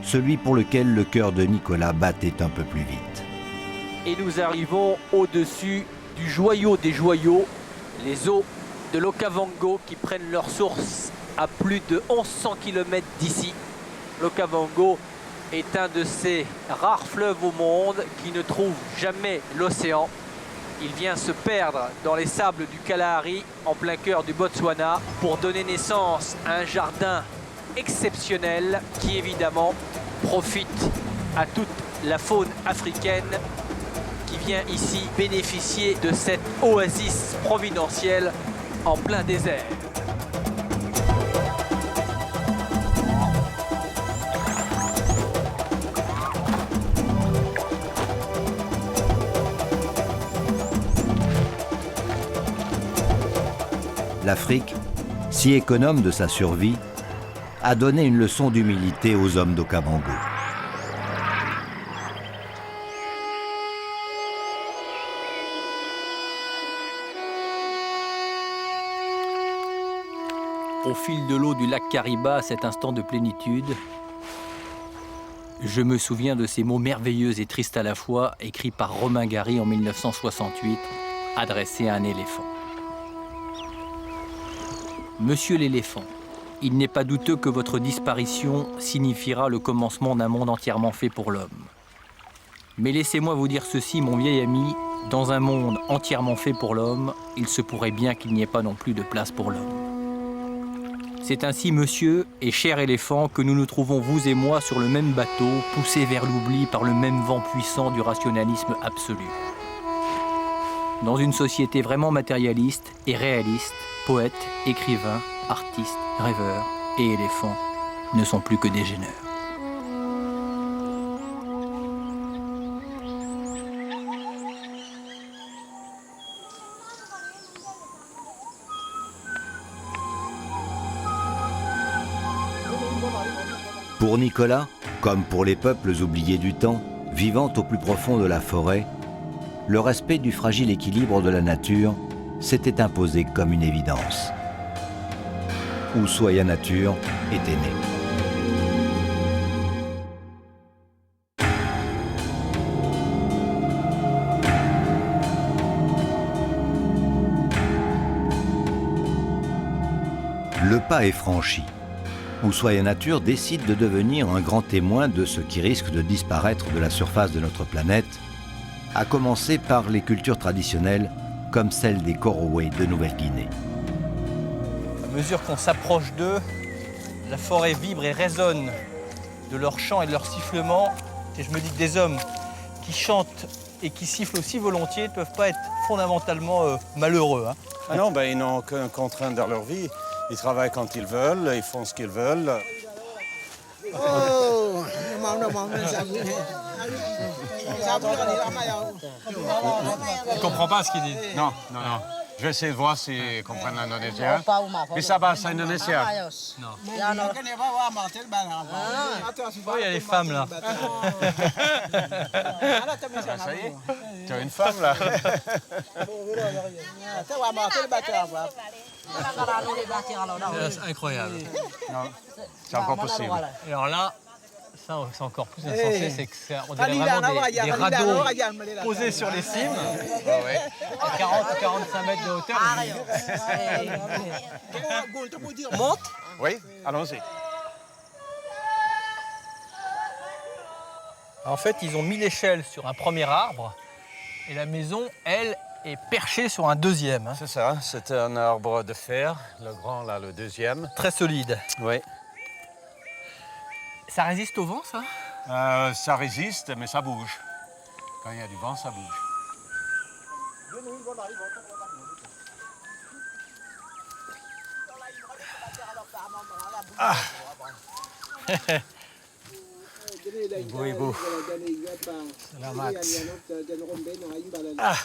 D: celui pour lequel le cœur de Nicolas battait un peu plus vite.
A: Et nous arrivons au-dessus du joyau des joyaux, les eaux de l'Okavango qui prennent leur source à plus de 1100 km d'ici. L'Okavango est un de ces rares fleuves au monde qui ne trouve jamais l'océan. Il vient se perdre dans les sables du Kalahari, en plein cœur du Botswana, pour donner naissance à un jardin exceptionnel qui, évidemment, profite à toute la faune africaine qui vient ici bénéficier de cette oasis providentielle en plein désert.
D: L'Afrique, si économe de sa survie, a donné une leçon d'humilité aux hommes d'Okavango.
C: Au fil de l'eau du lac Kariba, à cet instant de plénitude, je me souviens de ces mots merveilleux et tristes à la fois, écrits par Romain Gary en 1968, adressés à un éléphant. Monsieur l'éléphant, il n'est pas douteux que votre disparition signifiera le commencement d'un monde entièrement fait pour l'homme. Mais laissez-moi vous dire ceci, mon vieil ami, dans un monde entièrement fait pour l'homme, il se pourrait bien qu'il n'y ait pas non plus de place pour l'homme. C'est ainsi, monsieur et cher éléphant, que nous nous trouvons, vous et moi, sur le même bateau, poussés vers l'oubli par le même vent puissant du rationalisme absolu. Dans une société vraiment matérialiste et réaliste, poètes, écrivains, artistes, rêveurs et éléphants ne sont plus que des gêneurs.
D: Pour Nicolas, comme pour les peuples oubliés du temps, vivant au plus profond de la forêt, le respect du fragile équilibre de la nature s'était imposé comme une évidence. Ushuaïa Nature était né. Le pas est franchi. Ushuaïa Nature décide de devenir un grand témoin de ce qui risque de disparaître de la surface de notre planète, à commencer par les cultures traditionnelles comme celle des Korowé de Nouvelle-Guinée.
C: À mesure qu'on s'approche d'eux, la forêt vibre et résonne de leurs chants et de leurs sifflements. Et je me dis que des hommes qui chantent et qui sifflent aussi volontiers ne peuvent pas être fondamentalement malheureux. Hein.
S: Ah non, ils n'ont aucune contrainte dans leur vie. Ils travaillent quand ils veulent, ils font ce qu'ils veulent. Je comprends pas ce qu'il dit. Non. Je vais essayer de voir s'ils comprennent l'indonésien. Bisa bahasa Indonesia?
C: Non. Oh, il y a les femmes là.
S: Ça y est, tu as une femme là.
C: C'est incroyable.
S: Non, c'est encore possible.
C: Et alors là, ça c'est encore plus insensé, c'est que on dirait vraiment des radeaux posés sur les cimes, à 40 ou 45 mètres de hauteur.
S: Monte? Oui, allons-y.
C: En fait, ils ont mis l'échelle sur un premier arbre et la maison, elle, est perchée sur un deuxième.
S: C'est ça, c'est un arbre de fer, le grand là, le deuxième.
C: Très solide.
S: Oui.
C: Ça résiste au vent, ça?
S: Ça résiste, mais ça bouge. Quand il y a du vent, ça bouge.
C: Ah. Ibu. Selamat. Ah.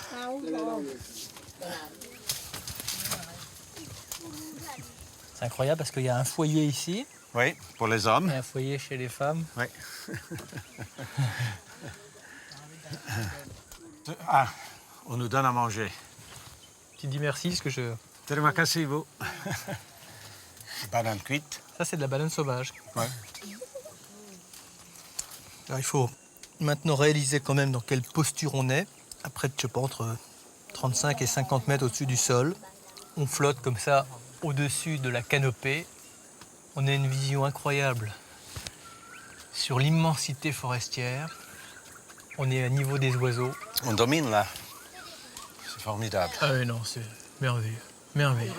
C: C'est incroyable parce qu'il y a un foyer ici.
S: Oui, pour les hommes.
C: Et un foyer chez les femmes.
S: Oui. Ah, on nous donne à manger.
C: Tu dis merci parce que je...
S: Terima kasih, vous. Banane cuite.
C: Ça, c'est de la banane sauvage.
S: Ouais.
C: Alors, il faut maintenant réaliser quand même dans quelle posture on est. Après, je sais pas, entre 35 et 50 mètres au-dessus du sol. On flotte comme ça au-dessus de la canopée. On a une vision incroyable sur l'immensité forestière. On est à niveau des oiseaux.
S: On domine là. C'est formidable.
C: Ah oui, non, c'est merveilleux. Merveilleux.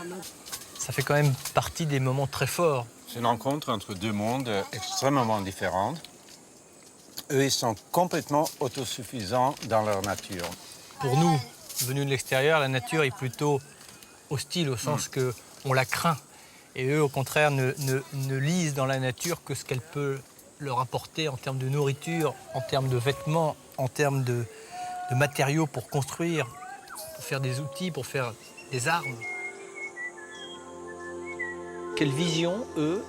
C: Ça fait quand même partie des moments très forts.
S: C'est une rencontre entre deux mondes extrêmement différents. Eux, ils sont complètement autosuffisants dans leur nature.
C: Pour nous, venus de l'extérieur, la nature est plutôt hostile au sens que on la craint. Et eux, au contraire, ne lisent dans la nature que ce qu'elle peut leur apporter en termes de nourriture, en termes de vêtements, en termes de matériaux pour construire, pour faire des outils, pour faire des armes. Quelle vision, eux,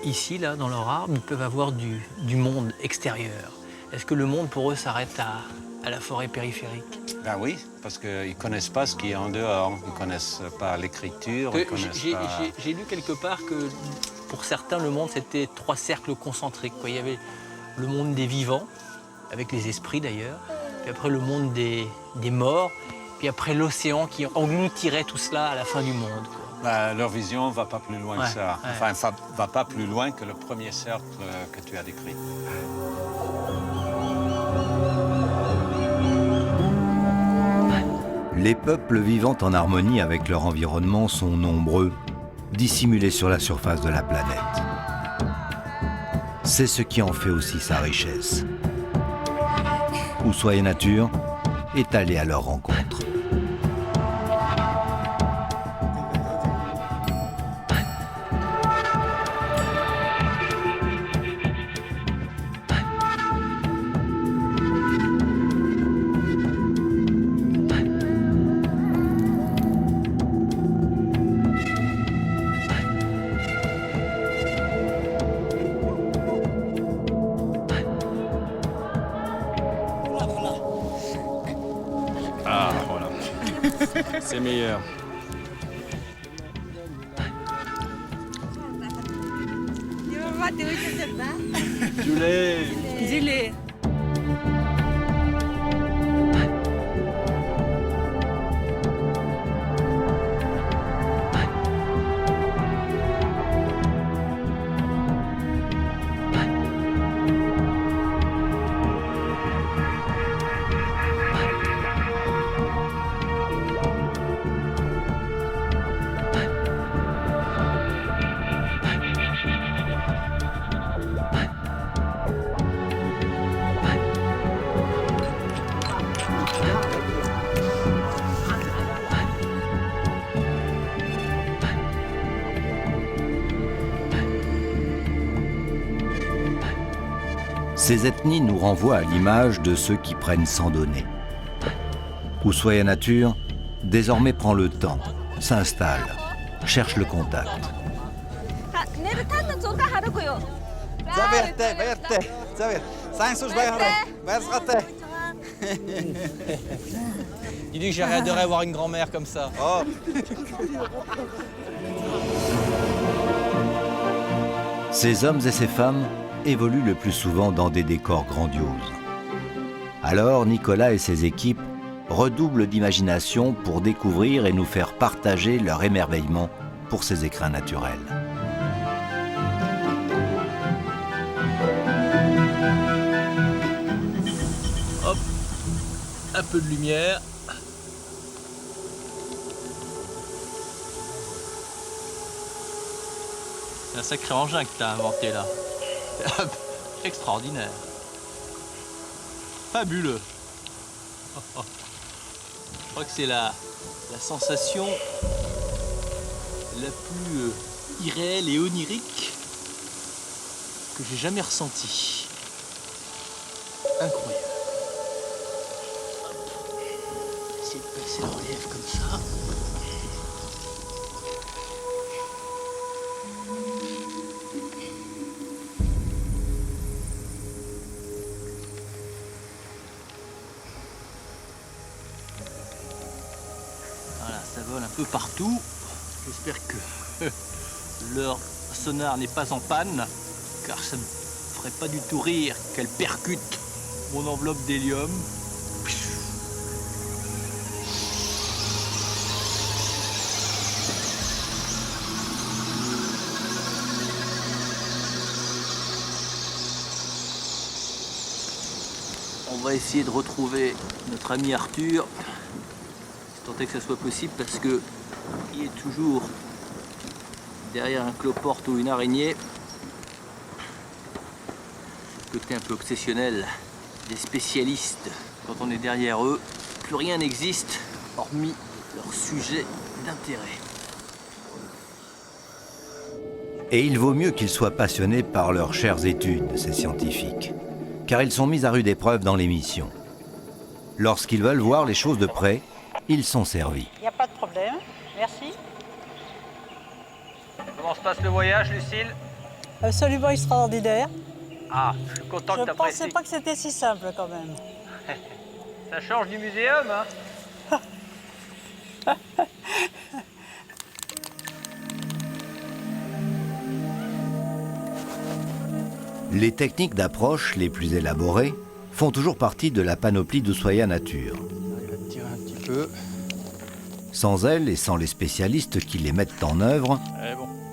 C: ici, là, dans leur arbre, ils peuvent avoir du monde extérieur? Est-ce que le monde, pour eux, s'arrête à la forêt périphérique?
S: Ben oui, parce qu'ils ne connaissent pas ce qui est en dehors. Ils ne connaissent pas l'écriture, ils connaissent pas...
C: J'ai lu quelque part que, pour certains, le monde, c'était 3 cercles concentriques, quoi. Il y avait le monde des vivants, avec les esprits d'ailleurs, puis après le monde des morts, puis après l'océan qui engloutirait tout cela à la fin du monde, quoi.
S: Ben, leur vision ne va pas plus loin que ça. Enfin, elle ne va pas plus loin que le premier cercle que tu as décrit.
D: Les peuples vivant en harmonie avec leur environnement sont nombreux, dissimulés sur la surface de la planète. C'est ce qui en fait aussi sa richesse. Ushuaia Nature est allé à leur rencontre.
N: C'est meilleur.
Q: Julie.
D: Ces ethnies nous renvoient à l'image de ceux qui prennent sans donner. Ushuaia Nature, désormais prend le temps, s'installe, cherche le contact.
N: Il dit que j'adorerais avoir une grand-mère comme ça. Oh.
D: Ces hommes et ces femmes évoluent le plus souvent dans des décors grandioses. Alors Nicolas et ses équipes redoublent d'imagination pour découvrir et nous faire partager leur émerveillement pour ces écrins naturels.
C: Hop, un peu de lumière. C'est un sacré engin que tu as inventé là. Extraordinaire. Fabuleux. Je crois que c'est la sensation la plus irréelle et onirique que j'ai jamais ressentie. Incroyable. Essayer de passer le relief comme ça. Ça vole un peu partout. J'espère que leur sonar n'est pas en panne, car ça me ferait pas du tout rire qu'elle percute mon enveloppe d'hélium. On va essayer de retrouver notre ami Arthur. Tant est que ça soit possible parce que il est toujours derrière un cloporte ou une araignée. C'est le côté un peu obsessionnel des spécialistes. Quand on est derrière eux, plus rien n'existe hormis leur sujet d'intérêt.
D: Et il vaut mieux qu'ils soient passionnés par leurs chères études, ces scientifiques, car ils sont mis à rude épreuve dans l'émission. Lorsqu'ils veulent voir les choses de près, ils sont servis.
T: Il n'y a pas de problème, merci.
A: Comment se passe le voyage, Lucille?
T: Absolument extraordinaire.
A: Ah, je suis content que tu apprécies.
T: Je ne pensais pas que c'était si simple quand même.
A: Ça change du muséum, hein?
D: Les techniques d'approche les plus élaborées font toujours partie de la panoplie d'Ushuaia Nature. Sans elles et sans les spécialistes qui les mettent en œuvre,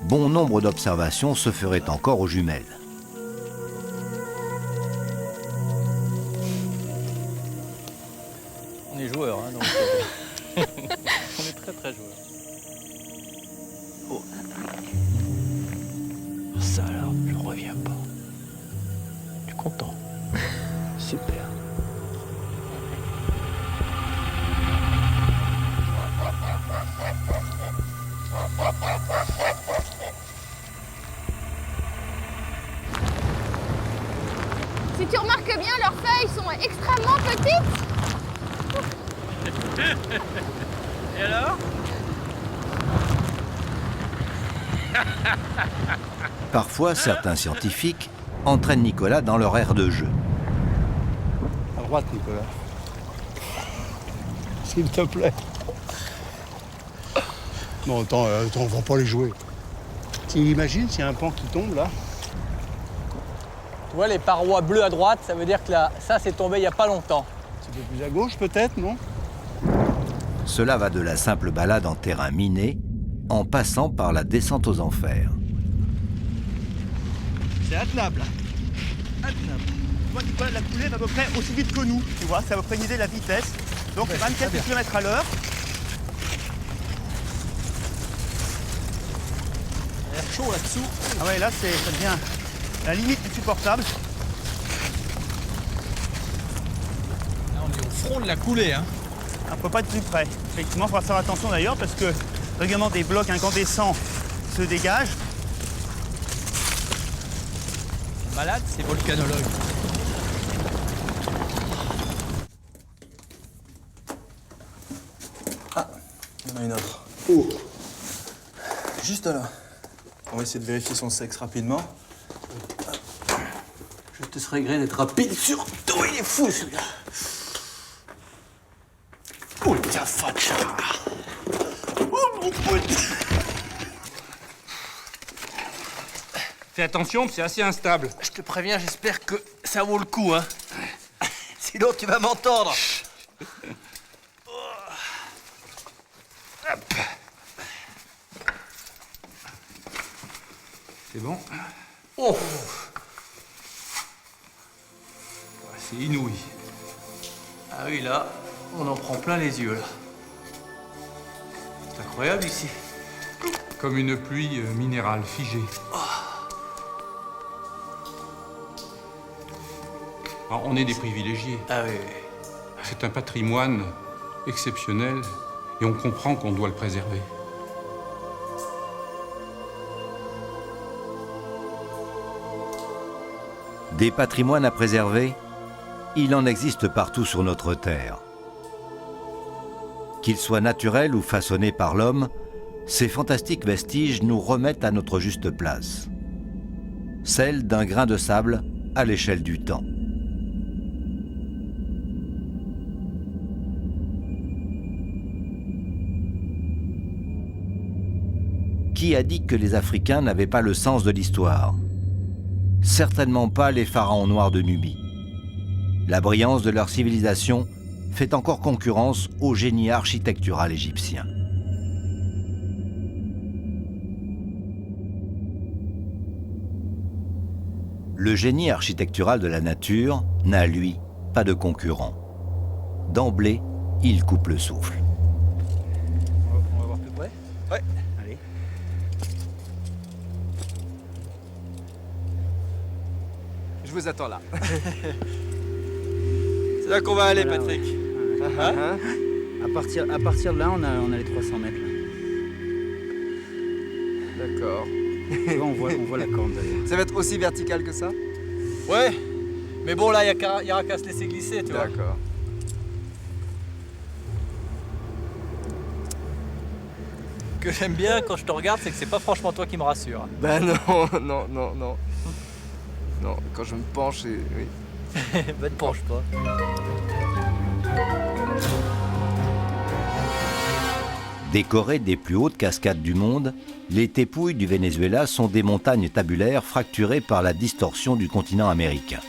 D: bon nombre d'observations se feraient encore aux jumelles.
C: On est joueurs, hein, donc on est très très joueurs. Oh. Ça alors, je reviens pas. Tu es content? Super.
U: Si tu remarques bien, leurs feuilles sont extrêmement petites.
A: Et alors?
D: Parfois, certains scientifiques entraînent Nicolas dans leur aire de jeu.
V: À droite, Nicolas. S'il te plaît. Non, attends, on va pas les jouer. Imagine s'il y a un pan qui tombe là.
N: Tu vois les parois bleues à droite, ça veut dire que là, ça c'est tombé il n'y a pas longtemps.
V: Un petit peu plus à gauche peut-être, non?
D: Cela va de la simple balade en terrain miné, en passant par la descente aux enfers.
R: C'est intenable. Intenable. Tu vois, Nicolas, la coulée va à peu près aussi vite que nous. Tu vois, c'est à peu près une idée de la vitesse. Donc c'est 24 km à l'heure.
N: Il a l'air chaud là-dessous.
R: Ah ouais, là, ça devient la limite du supportable.
C: Là, on est au front de la coulée, hein.
R: On ne peut pas être plus près. Effectivement, il faudra faire attention d'ailleurs parce que régulièrement des blocs incandescents se dégagent.
C: Malade, c'est volcanologue.
N: Il y en a une autre. Oh. Juste là. On va essayer de vérifier son sexe rapidement. Je te serais gré d'être rapide, surtout il est fou celui-là. Oh tiens, facha. Oh mon pote.
H: Fais attention, c'est assez instable.
F: Je te préviens, j'espère que ça vaut le coup, hein. Sinon, tu vas m'entendre.
H: C'est bon?
F: Oh.
H: C'est inouï.
F: Ah oui, là, on en prend plein les yeux, là.
H: C'est incroyable ici. Comme une pluie minérale figée. Alors, on est des privilégiés.
F: Ah oui.
H: C'est un patrimoine exceptionnel et on comprend qu'on doit le préserver.
D: Des patrimoines à préserver, il en existe partout sur notre terre. Qu'ils soient naturels ou façonnés par l'homme, ces fantastiques vestiges nous remettent à notre juste place. Celle d'un grain de sable à l'échelle du temps. Qui a dit que les Africains n'avaient pas le sens de l'histoire? Certainement pas les pharaons noirs de Nubie. La brillance de leur civilisation fait encore concurrence au génie architectural égyptien. Le génie architectural de la nature n'a, lui, pas de concurrent. D'emblée, il coupe le souffle.
F: On va voir plus près?
N: Ouais.
F: Allez.
N: Je vous attends là. C'est là qu'on va aller,
F: Voilà,
N: Patrick.
F: ouais.
N: Hein?
F: À partir de là, on a les 300 mètres. Là.
N: D'accord.
F: Tu vois, on voit la corne d'ailleurs.
N: Ça va être aussi vertical que ça? Ouais. Mais bon, là, il y aura qu'à se laisser glisser, tu vois. D'accord.
C: Ce que j'aime bien quand je te regarde, c'est que c'est pas franchement toi qui me rassure.
N: Bah non. Non, quand je me penche, c'est... Oui.
C: Bah te penche pas.
D: Décorées des plus hautes cascades du monde, les tepuyes du Venezuela sont des montagnes tabulaires fracturées par la distorsion du continent américain.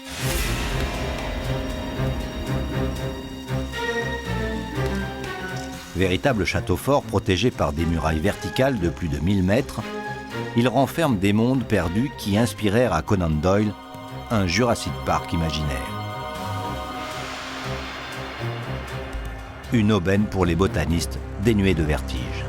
D: Véritable château fort protégé par des murailles verticales de plus de 1000 mètres, il renferme des mondes perdus qui inspirèrent à Conan Doyle un Jurassic Park imaginaire. Une aubaine pour les botanistes dénués de vertige.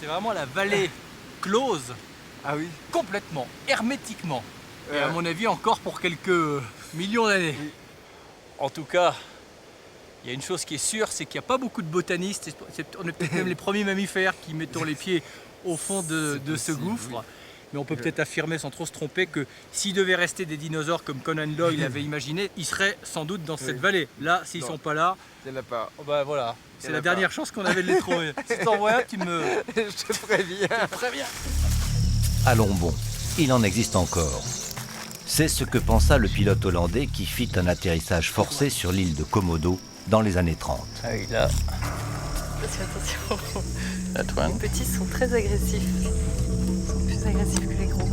C: C'est vraiment la vallée close.
N: Ah oui.
C: Complètement, hermétiquement. Et à mon avis encore pour quelques millions d'années. En tout cas, il y a une chose qui est sûre, c'est qu'il n'y a pas beaucoup de botanistes. On est peut-être même les premiers mammifères qui mettons les pieds au fond de ce gouffre. Oui. Mais on peut peut-être affirmer sans trop se tromper que s'il devait rester des dinosaures comme Conan Doyle l'avait imaginé, ils seraient sans doute dans cette vallée. Là, s'ils ne sont pas là,
N: il n'y en a pas.
C: Oh bah voilà, c'est la dernière chance qu'on avait de les trouver. Si t'en vois un, tu me...
N: Je te préviens.
D: Allons bon, il en existe encore. C'est ce que pensa le pilote hollandais qui fit un atterrissage forcé sur l'île de Komodo dans les années 30.
C: Ah oui, là...
Q: Attention. Les petits sont très agressifs. Ils sont plus agressifs que les gros.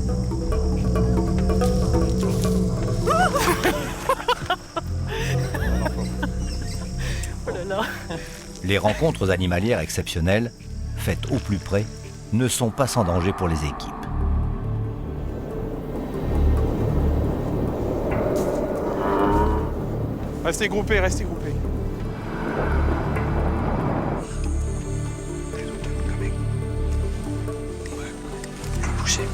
Q: Oh là là.
D: Les rencontres animalières exceptionnelles, faites au plus près, ne sont pas sans danger pour les équipes.
N: Restez groupés, restez groupés.
P: Bouger.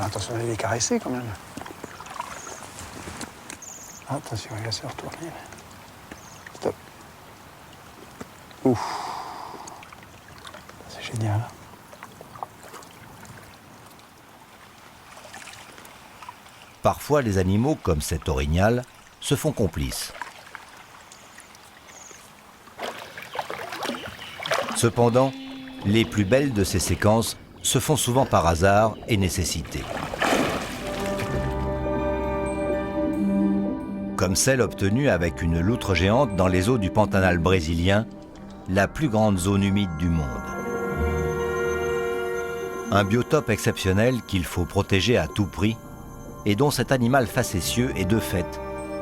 V: attention d'aller les caresser quand même. Attention, il va se retourner. Stop. Ouf. C'est génial.
D: Parfois, les animaux, comme cet orignal, se font complices. Cependant, les plus belles de ces séquences se font souvent par hasard et nécessité. Comme celle obtenue avec une loutre géante dans les eaux du Pantanal brésilien, la plus grande zone humide du monde. Un biotope exceptionnel qu'il faut protéger à tout prix et dont cet animal facétieux est de fait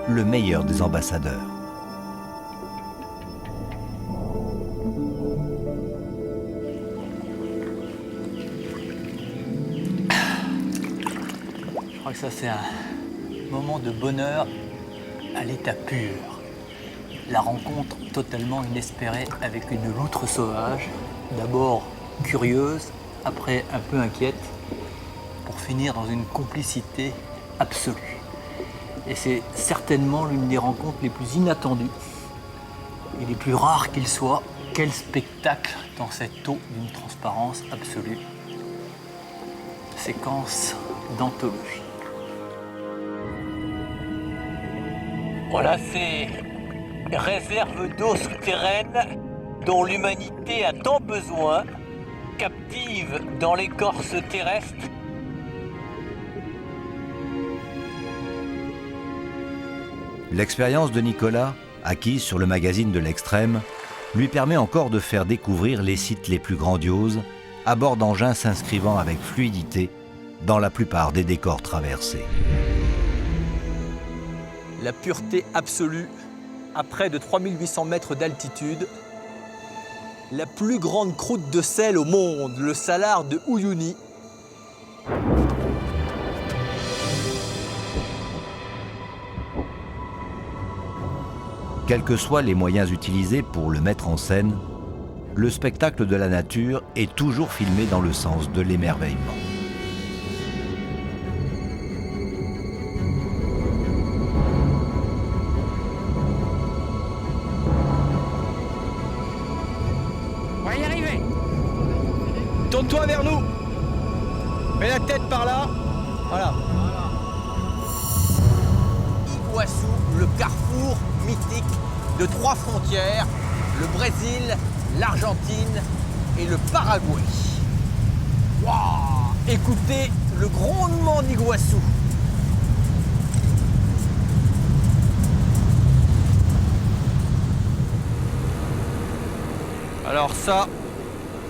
D: le meilleur des ambassadeurs.
E: Je crois que ça c'est un moment de bonheur à l'état pur. La rencontre totalement inespérée avec une loutre sauvage, d'abord curieuse, après un peu inquiète, pour finir dans une complicité absolue. Et c'est certainement l'une des rencontres les plus inattendues et les plus rares qu'il soit. Quel spectacle dans cette eau d'une transparence absolue. Séquence d'anthologie. Voilà ces réserves d'eau souterraine dont l'humanité a tant besoin, captive dans l'écorce terrestre.
D: L'expérience de Nicolas, acquise sur le magazine de l'Extrême, lui permet encore de faire découvrir les sites les plus grandioses, à bord d'engins s'inscrivant avec fluidité dans la plupart des décors traversés.
C: La pureté absolue, à près de 3800 mètres d'altitude, la plus grande croûte de sel au monde, le salar de Uyuni.
D: Quels que soient les moyens utilisés pour le mettre en scène, le spectacle de la nature est toujours filmé dans le sens de l'émerveillement.
C: On va y arriver. Tourne-toi vers nous. Mets la tête par là. Voilà. Iguaçu, le carrefour mythique de 3 frontières, le Brésil, l'Argentine et le Paraguay. Waouh! Écoutez le grondement d'Iguaçu. Alors ça,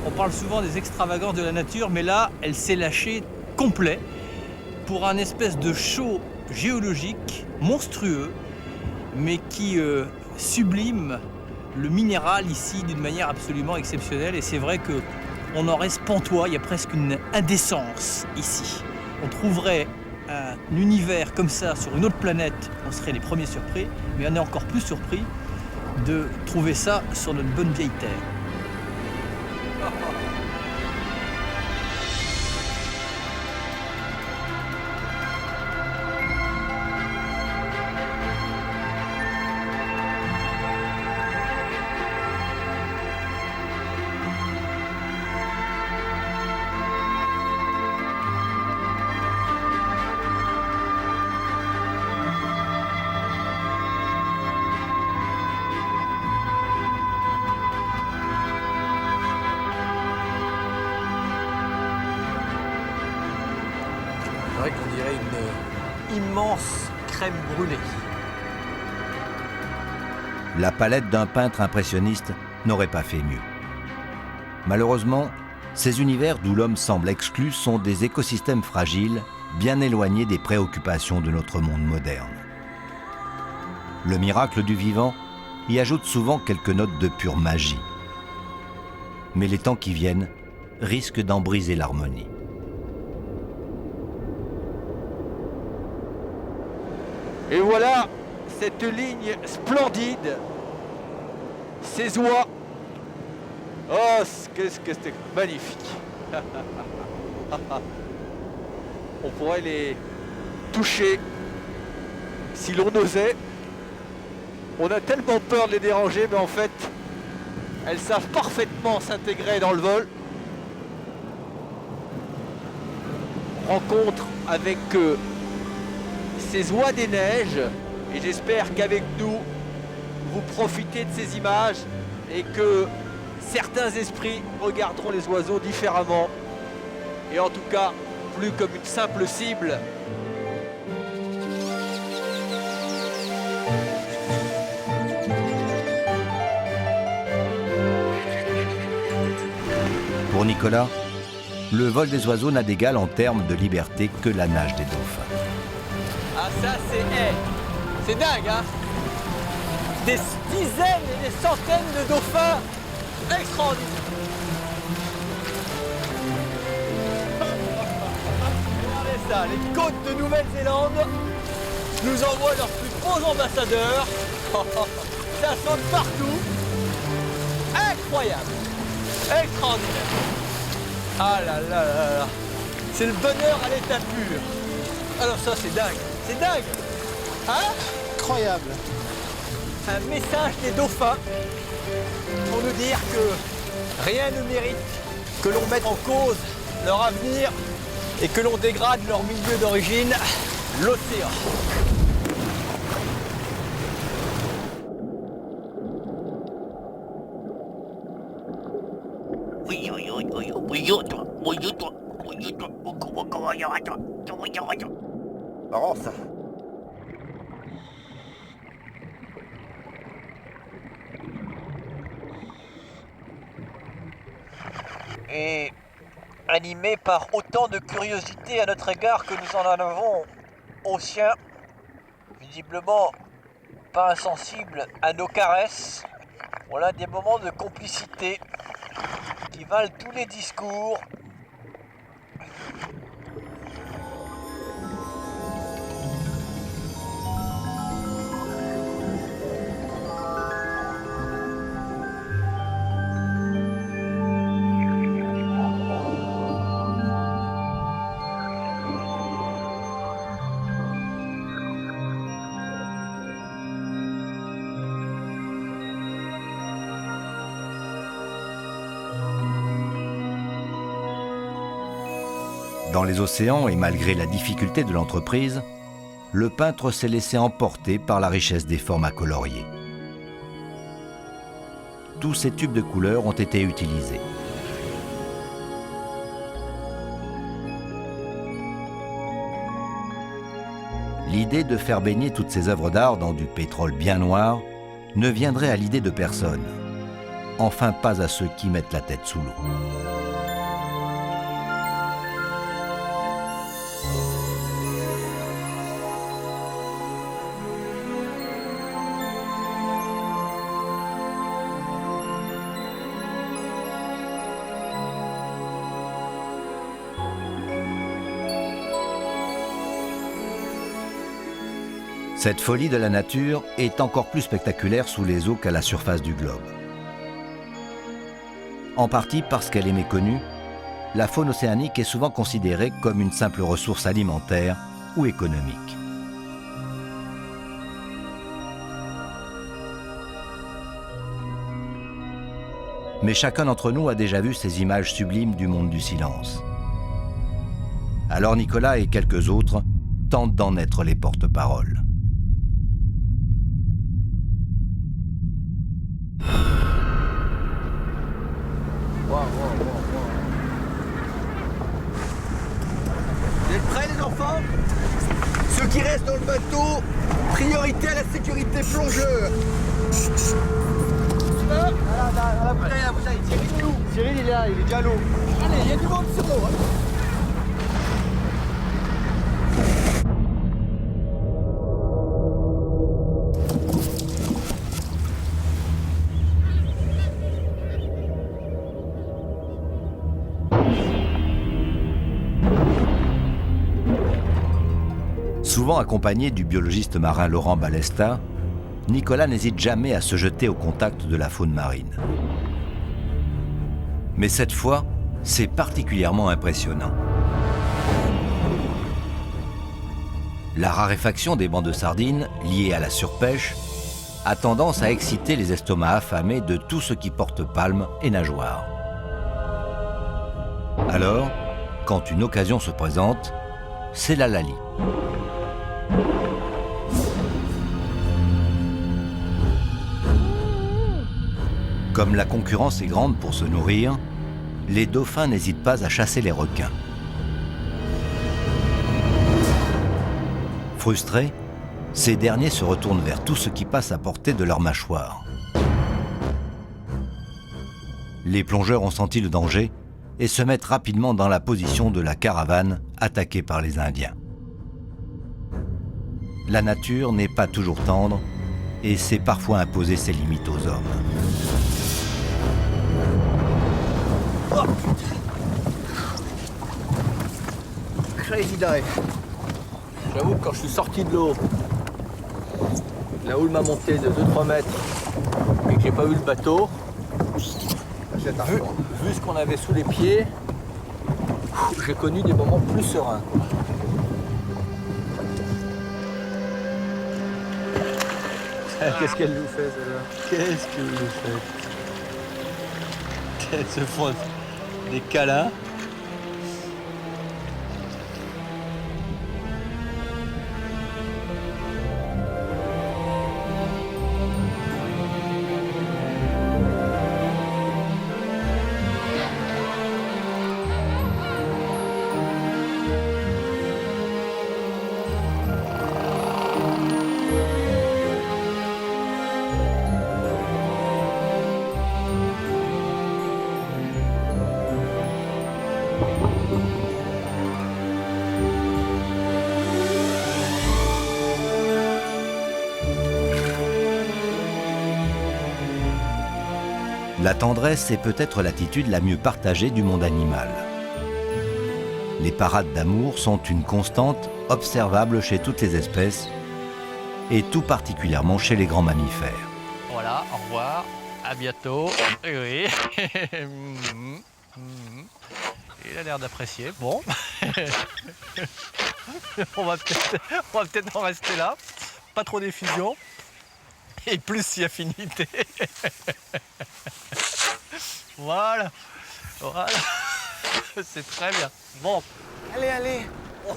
C: on parle souvent des extravagances de la nature, mais là, elle s'est lâchée complet pour un espèce de show géologique monstrueux, mais qui sublime le minéral ici d'une manière absolument exceptionnelle. Et c'est vrai qu'on en reste pantois, il y a presque une indécence ici. On trouverait un univers comme ça sur une autre planète, on serait les premiers surpris, mais on est encore plus surpris de trouver ça sur notre bonne vieille Terre. C'est vrai qu'on dirait une immense crème brûlée.
D: La palette d'un peintre impressionniste n'aurait pas fait mieux. Malheureusement, ces univers d'où l'homme semble exclu sont des écosystèmes fragiles, bien éloignés des préoccupations de notre monde moderne. Le miracle du vivant y ajoute souvent quelques notes de pure magie. Mais les temps qui viennent risquent d'en briser l'harmonie.
A: Et voilà cette ligne splendide, ces oies. Oh, qu'est-ce que c'était magnifique. on pourrait les toucher si l'on osait. On a tellement peur de les déranger, mais en fait, elles savent parfaitement s'intégrer dans le vol. Rencontre avec ces oies des neiges, et j'espère qu'avec nous, vous profitez de ces images et que certains esprits regarderont les oiseaux différemment, et en tout cas, plus comme une simple cible.
D: Pour Nicolas, le vol des oiseaux n'a d'égal en termes de liberté que la nage des dauphins.
A: Ah ça c'est dingue hein. Des dizaines et des centaines de dauphins extraordinaires. Regardez ça, les côtes de Nouvelle-Zélande nous envoient leurs plus beaux ambassadeurs. Ça saute partout. Incroyable. Extraordinaire. Ah là là là là. C'est le bonheur à l'état pur. Alors ça c'est dingue. C'est dingue. Hein? Incroyable. Un message des dauphins pour nous dire que rien ne mérite que l'on mette en cause leur avenir et que l'on dégrade leur milieu d'origine, l'océan.
M: Marrant ça. Et animé par autant de curiosité à notre égard que nous en avons aux siens, visiblement pas insensible à nos caresses, voilà des moments de complicité qui valent tous les discours.
D: Dans les océans, et malgré la difficulté de l'entreprise, le peintre s'est laissé emporter par la richesse des formes à colorier. Tous ces tubes de couleurs ont été utilisés. L'idée de faire baigner toutes ces œuvres d'art dans du pétrole bien noir ne viendrait à l'idée de personne. Enfin, pas à ceux qui mettent la tête sous l'eau. Cette folie de la nature est encore plus spectaculaire sous les eaux qu'à la surface du globe. En partie parce qu'elle est méconnue, la faune océanique est souvent considérée comme une simple ressource alimentaire ou économique. Mais chacun d'entre nous a déjà vu ces images sublimes du monde du silence. Alors Nicolas et quelques autres tentent d'en être les porte-paroles.
M: Vous êtes prêts les enfants? Ceux qui restent dans le bateau, priorité à la sécurité plongeur. À la bouteille, Cyril est où? Cyril il est là, il est déjà à l'eau. Allez, il y a du monde sur l'eau.
D: Souvent accompagné du biologiste marin Laurent Balesta, Nicolas n'hésite jamais à se jeter au contact de la faune marine. Mais cette fois, c'est particulièrement impressionnant. La raréfaction des bancs de sardines, liée à la surpêche, a tendance à exciter les estomacs affamés de tout ce qui porte palme et nageoires. Alors, quand une occasion se présente, c'est l'halali. Comme la concurrence est grande pour se nourrir, les dauphins n'hésitent pas à chasser les requins. Frustrés, ces derniers se retournent vers tout ce qui passe à portée de leur mâchoire. Les plongeurs ont senti le danger et se mettent rapidement dans la position de la caravane attaquée par les Indiens. La nature n'est pas toujours tendre et sait parfois imposer ses limites aux hommes.
F: Oh putain. Crazy dive.
A: J'avoue que quand je suis sorti de l'eau, la houle m'a monté de 2-3 mètres et que j'ai pas vu le bateau, vu ce qu'on avait sous les pieds, j'ai connu des moments plus sereins. Qu'est-ce qu'elle nous fait celle-là? Qu'est-ce qu'elle nous fait? Elle se font des câlins.
D: La tendresse est peut-être l'attitude la mieux partagée du monde animal. Les parades d'amour sont une constante observable chez toutes les espèces et tout particulièrement chez les grands mammifères.
A: Voilà, au revoir, à bientôt. Oui. Il a l'air d'apprécier. Bon. on va peut-être en rester là. Pas trop d'effusion. Et plus si affinité. Voilà. Voilà. C'est très bien. Bon.
F: Allez, allez. Oui.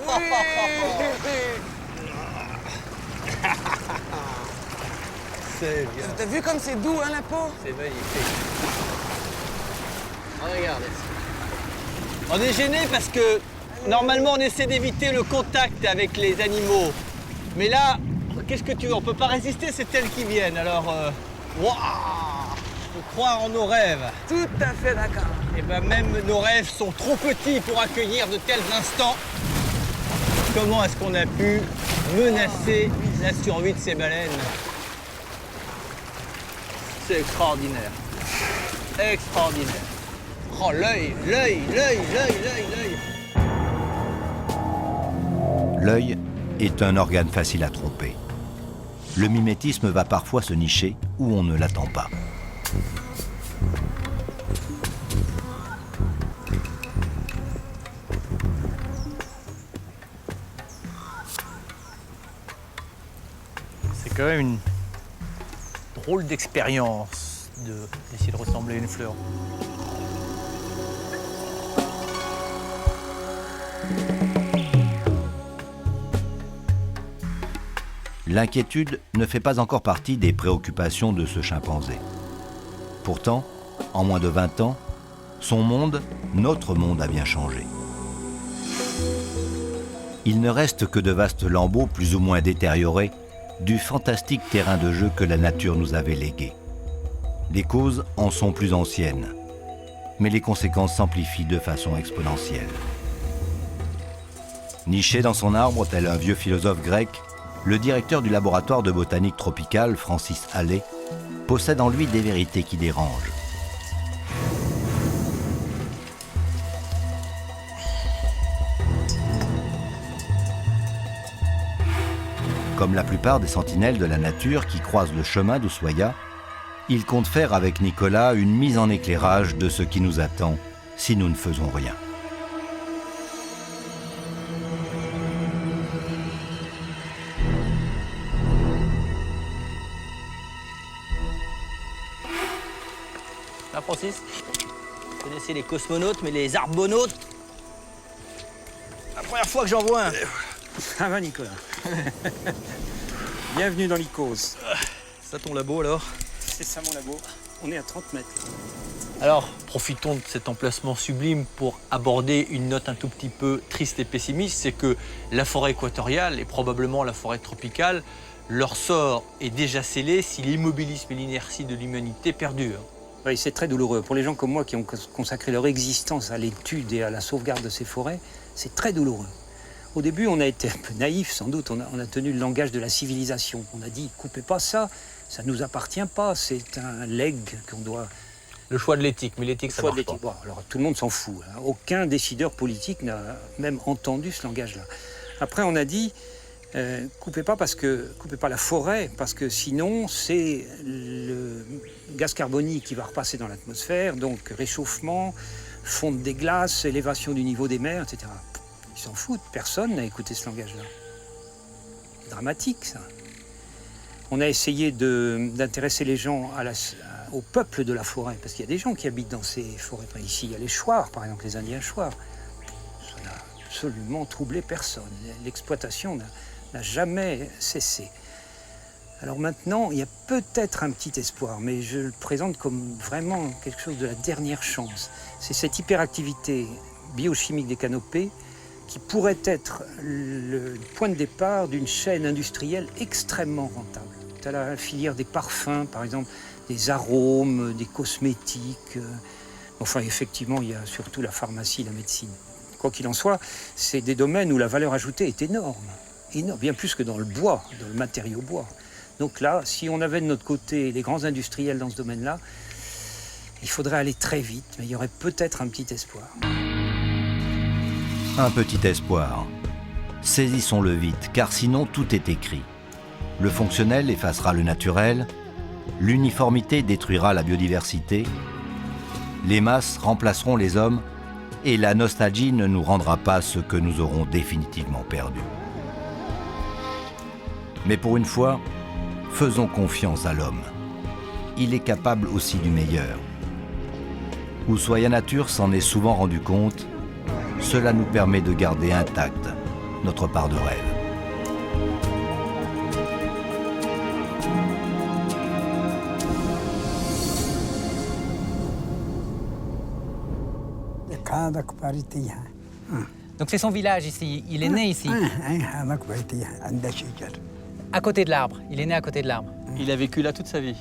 A: C'est bien.
F: T'as vu comme c'est doux, hein, la peau?
A: C'est magnifique. Regarde. On est gêné parce que normalement on essaie d'éviter le contact avec les animaux. Mais là, qu'est-ce que tu veux? On peut pas résister, c'est elles qui viennent. Alors, waouh! Faut croire en nos rêves.
F: Tout à fait d'accord.
A: Et ben même nos rêves sont trop petits pour accueillir de tels instants. Comment est-ce qu'on a pu menacer la survie de ces baleines? C'est extraordinaire. Extraordinaire. Oh, l'œil.
D: L'œil est un organe facile à tromper. Le mimétisme va parfois se nicher où on ne l'attend pas.
C: C'est quand même une drôle d'expérience d'essayer de ressembler à une fleur.
D: L'inquiétude ne fait pas encore partie des préoccupations de ce chimpanzé. Pourtant, en moins de 20 ans, son monde, notre monde, a bien changé. Il ne reste que de vastes lambeaux plus ou moins détériorés du fantastique terrain de jeu que la nature nous avait légué. Les causes en sont plus anciennes, mais les conséquences s'amplifient de façon exponentielle. Niché dans son arbre tel un vieux philosophe grec, le directeur du laboratoire de botanique tropicale, Francis Halley, possède en lui des vérités qui dérangent. Comme la plupart des sentinelles de la nature qui croisent le chemin d'Ushuaïa, il compte faire avec Nicolas une mise en éclairage de ce qui nous attend si nous ne faisons rien.
E: Hein, Francis? Vous connaissez les cosmonautes, mais les arbonautes? La première fois que j'en vois un.
J: Ça va, Nicolas. Bienvenue dans l'Icos.
C: Ça ton labo alors?
J: C'est ça mon labo. On est à 30 mètres.
C: Alors, profitons de cet emplacement sublime pour aborder une note un tout petit peu triste et pessimiste, c'est que la forêt équatoriale et probablement la forêt tropicale, leur sort est déjà scellé si l'immobilisme et l'inertie de l'humanité perdurent.
J: Oui, c'est très douloureux. Pour les gens comme moi qui ont consacré leur existence à l'étude et à la sauvegarde de ces forêts, c'est très douloureux. Au début, on a été un peu naïfs, sans doute. On a tenu le langage de la civilisation. On a dit, coupez pas ça, ça ne nous appartient pas, c'est un legs qu'on doit...
C: Le choix de l'éthique, mais l'éthique, ça marche pas.
J: Bon, alors, tout le monde s'en fout. Hein. Aucun décideur politique n'a même entendu ce langage-là. Après, on a dit, coupez pas la forêt, parce que sinon, c'est le gaz carbonique qui va repasser dans l'atmosphère, donc réchauffement, fonte des glaces, élévation du niveau des mers, etc. Ils s'en foutent, personne n'a écouté ce langage-là. C'est dramatique, ça. On a essayé d'intéresser les gens au peuple de la forêt, parce qu'il y a des gens qui habitent dans ces forêts. Ici, il y a les Chouars, par exemple, les Indiens Chouars. Ça n'a absolument troublé personne. L'exploitation n'a jamais cessé. Alors maintenant, il y a peut-être un petit espoir, mais je le présente comme vraiment quelque chose de la dernière chance. C'est cette hyperactivité biochimique des canopées qui pourrait être le point de départ d'une chaîne industrielle extrêmement rentable. Tu as la filière des parfums, par exemple, des arômes, des cosmétiques. Enfin, effectivement, il y a surtout la pharmacie, la médecine. Quoi qu'il en soit, c'est des domaines où la valeur ajoutée est énorme. Énorme, bien plus que dans le bois, dans le matériau bois. Donc là, si on avait de notre côté les grands industriels dans ce domaine-là, il faudrait aller très vite, mais il y aurait peut-être un petit espoir.
D: Un petit espoir. Saisissons-le vite, car sinon tout est écrit. Le fonctionnel effacera le naturel, l'uniformité détruira la biodiversité, les masses remplaceront les hommes, et la nostalgie ne nous rendra pas ce que nous aurons définitivement perdu. Mais pour une fois, faisons confiance à l'homme. Il est capable aussi du meilleur. Ushuaïa Nature s'en est souvent rendu compte. Cela nous permet de garder intacte notre part de rêve.
K: Donc c'est son village ici, il est né ici. À côté de l'arbre, il est né à côté de l'arbre.
C: Il a vécu là toute sa vie.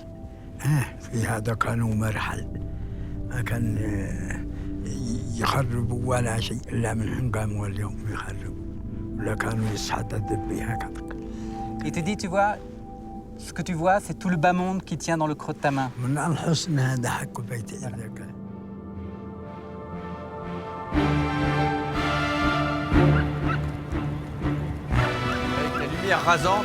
K: يخربوا ولا شيء إلا من قاموا واليوم يخربوا ولا كانوا يتحدث بها كذا. Il te dit, tu vois, ce que tu vois, c'est tout le bas monde qui tient dans le creux de ta main. من الحسن هذا حق بيتي.
C: Avec la lumière rasante,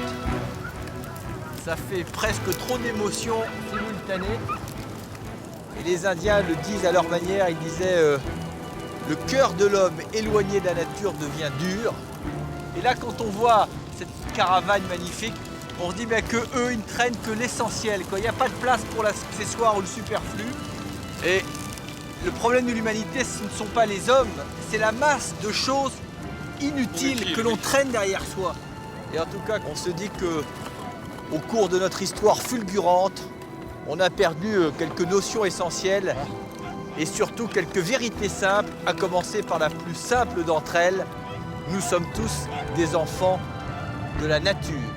C: ça fait presque trop d'émotions simultanées. Et les Indiens le disent à leur manière, ils disaient le cœur de l'homme éloigné de la nature devient dur. Et là, quand on voit cette caravane magnifique, on se dit que eux, ils ne traînent que l'essentiel. Il n'y a pas de place pour l'accessoire ou le superflu. Et le problème de l'humanité, ce ne sont pas les hommes, c'est la masse de choses inutiles que l'on traîne derrière soi. Et en tout cas, on se dit que au cours de notre histoire fulgurante, on a perdu quelques notions essentielles et surtout quelques vérités simples, à commencer par la plus simple d'entre elles. Nous sommes tous des enfants de la nature.